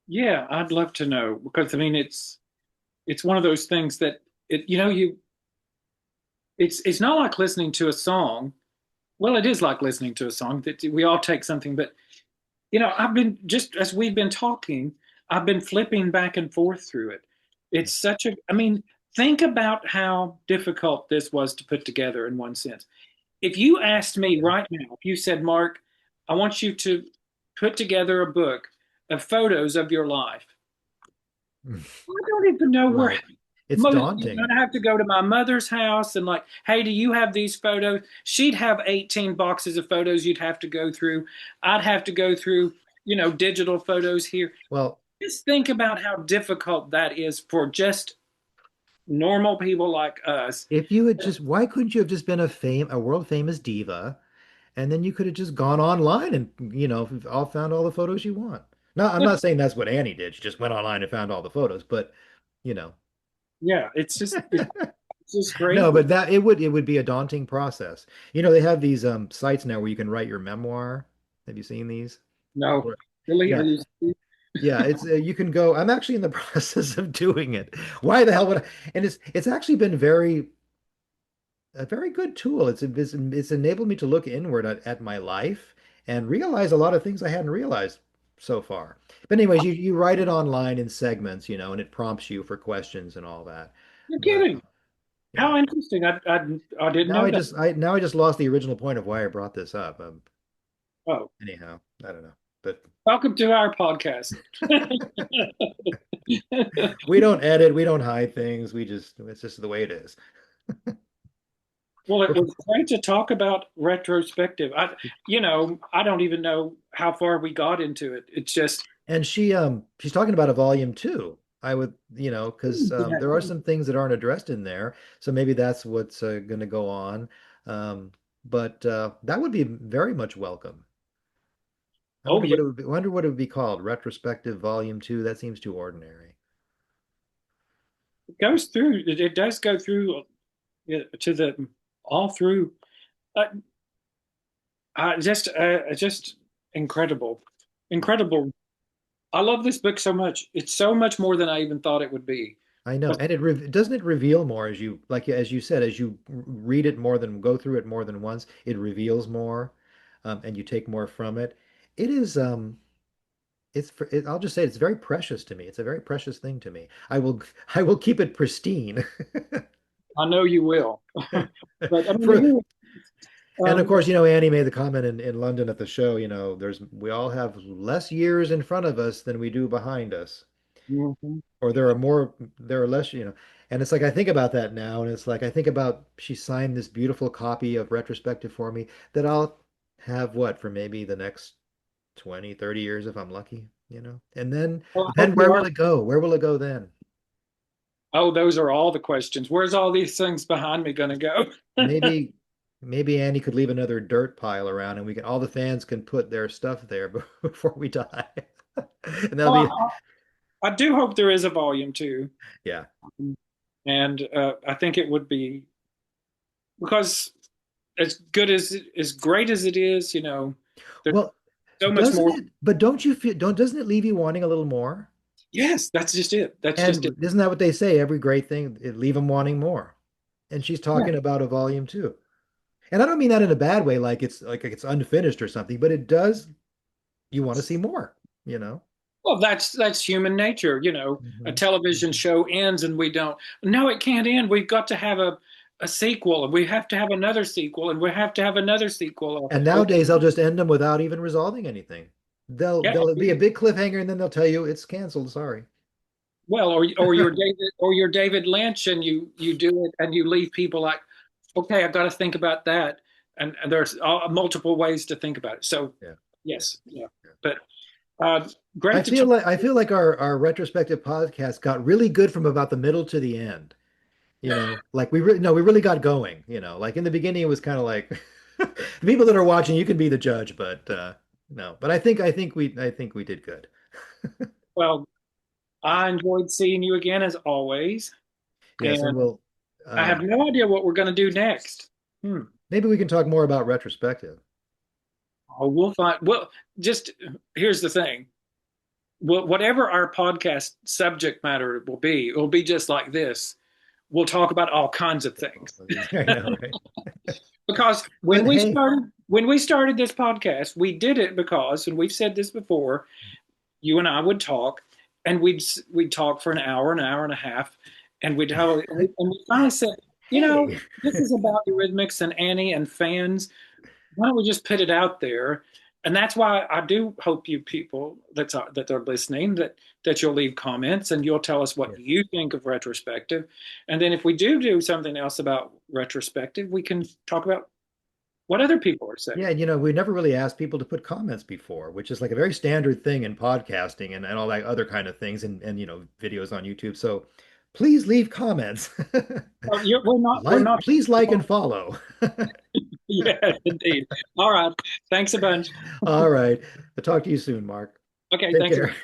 Speaker 2: yeah. I'd love to know because I mean, it's one of those things that it's not like listening to a song. Well, it is like listening to a song that we all take something, but I've been just as we've been talking, I've been flipping back and forth through it. It's such I mean, think about how difficult this was to put together in one sense. If you asked me right now, if you said, Mark, I want you to put together a book of photos of your life, I don't even know where.
Speaker 1: Right. It's daunting.
Speaker 2: I'd have to go to my mother's house and like, hey, do you have these photos? She'd have 18 boxes of photos you'd have to go through. I'd have to go through, digital photos here.
Speaker 1: Well,
Speaker 2: Just think about how difficult that is for just normal people like us.
Speaker 1: if you had just, why couldn't you have just been a world famous diva, and then you could have just gone online and all found all the photos you want. No, I'm not saying that's what Annie did. She just went online and found all the photos, but you know,
Speaker 2: Yeah, it's just
Speaker 1: no,
Speaker 2: crazy.
Speaker 1: but it would be a daunting process. They have these sites now where you can write your memoir. Have you seen these?
Speaker 2: No,
Speaker 1: Or-
Speaker 2: really, are
Speaker 1: Yeah,
Speaker 2: you?
Speaker 1: yeah. It's you can go. I'm actually in the process of doing it. Why the hell would I? And it's actually been very a very good tool. It's enabled me to look inward at my life and realize a lot of things I hadn't realized so far. But anyways, you write it online in segments, and it prompts you for questions and all that.
Speaker 2: You're
Speaker 1: But
Speaker 2: kidding.
Speaker 1: yeah.
Speaker 2: How interesting. I didn't
Speaker 1: Now
Speaker 2: know
Speaker 1: I
Speaker 2: that.
Speaker 1: just I now I just lost the original point of why I brought this up.
Speaker 2: Oh,
Speaker 1: Anyhow, I don't know. But
Speaker 2: welcome to our podcast.
Speaker 1: we don't edit, we don't hide things. It's just the way it is.
Speaker 2: Well, it
Speaker 1: We're,
Speaker 2: was great to talk about retrospective. I don't even know how far we got into it. It's just,
Speaker 1: and she's talking about a volume two. I would, because
Speaker 2: yeah.
Speaker 1: there are some things that aren't addressed in there, so maybe that's what's going to go on. But that would be very much welcome.
Speaker 2: Oh, yeah,
Speaker 1: Wonder what it would be called. Retrospective volume two. That seems too ordinary.
Speaker 2: it goes through. It does go through to the all through. Uh, just incredible, incredible. I love this book so much. It's so much more than I even thought it would be.
Speaker 1: I know,
Speaker 2: But
Speaker 1: and doesn't it reveal more as you as you said, as you read it more than go through it more than once, it reveals more, and you take more from it. It is I'll just say it's very precious to me. It's a very precious thing to me. I will keep it pristine.
Speaker 2: I know you will. But I
Speaker 1: For
Speaker 2: mean,
Speaker 1: and of
Speaker 2: um,
Speaker 1: course, Annie made the comment in London at the show, we all have less years in front of us than we do behind us.
Speaker 2: mhm.
Speaker 1: Or there are less, and it's like I think about that now, and it's like I think about she signed this beautiful copy of Retrospective for me that I'll have what for maybe the next 20, 30 years if I'm lucky, and then
Speaker 2: Well, I
Speaker 1: then
Speaker 2: hope you
Speaker 1: where will
Speaker 2: are.
Speaker 1: it go? Where will it go then?
Speaker 2: Oh, those are all the questions. Where's all these things behind me going to go?
Speaker 1: Maybe maybe Annie could leave another dirt pile around and all the fans can put their stuff there before we die. And that'll
Speaker 2: Well,
Speaker 1: be
Speaker 2: I do hope there is a volume two,
Speaker 1: yeah.
Speaker 2: and I think it would be because as great as it is, there's
Speaker 1: Well,
Speaker 2: so much
Speaker 1: doesn't
Speaker 2: more.
Speaker 1: it? But don't you feel don't doesn't it leave you wanting a little more?
Speaker 2: Yes, that's just it. That's just it.
Speaker 1: And isn't that what they say? Every great thing, it leave them wanting more. And she's
Speaker 2: Yeah.
Speaker 1: talking about a volume two. And I don't mean that in a bad way, like it's unfinished or something, but it does, you want to see more, you know?
Speaker 2: Well, that's human nature. A
Speaker 1: Hmm.
Speaker 2: television
Speaker 1: Hmm.
Speaker 2: show ends and we don't. No, it can't end. We've got to have a sequel, and we have to have another sequel, and we have to have another sequel.
Speaker 1: And
Speaker 2: Or
Speaker 1: nowadays they'll just end them without even resolving anything.
Speaker 2: yeah,
Speaker 1: There'll be a big cliffhanger and then they'll tell you it's canceled. Sorry.
Speaker 2: well, or you're David Lynch, and you do it, and you leave people like, okay, I've got to think about that, and there's multiple ways to think about it. So
Speaker 1: Yeah. Yeah.
Speaker 2: yes, yeah,
Speaker 1: Yeah.
Speaker 2: but uh, great to talk.
Speaker 1: I feel like our retrospective podcast got really good from about the middle to the end. Like we really got going, like in the beginning it was kind of like the people that are watching, you can be the judge, but no. But I think we did good.
Speaker 2: Well, I enjoyed seeing you again as always,
Speaker 1: Yes, and
Speaker 2: and
Speaker 1: we'll
Speaker 2: I have no idea what we're going to do next. Hmm.
Speaker 1: maybe we can talk more about retrospective.
Speaker 2: Oh, we'll find. Well, just here's the thing. Whatever our podcast subject matter will be, it will be just like this. We'll talk about all kinds of things.
Speaker 1: I know, right?
Speaker 2: Because
Speaker 1: But hey,
Speaker 2: when we started this podcast, we did it because, and we've said this before, you and I would talk, and we'd talk for an hour and a half, and we finally said,
Speaker 1: hey.
Speaker 2: this is about Eurythmics and Annie and fans. Why don't we just put it out there? And that's why I do hope you people that are listening that you'll leave comments and you'll tell us what
Speaker 1: Yes.
Speaker 2: you think of retrospective. And then if we do something else about retrospective, we can talk about what other people are
Speaker 1: Yeah,
Speaker 2: saying.
Speaker 1: and we never really asked people to put comments before, which is like a very standard thing in podcasting and all that other kind of things and videos on YouTube. So please leave comments.
Speaker 2: Well, we're not.
Speaker 1: Please like and follow.
Speaker 2: Yeah, indeed. All right. Thanks a bunch.
Speaker 1: All right. I'll talk to you soon, Mark.
Speaker 2: Okay,
Speaker 1: Take
Speaker 2: thanks.
Speaker 1: care.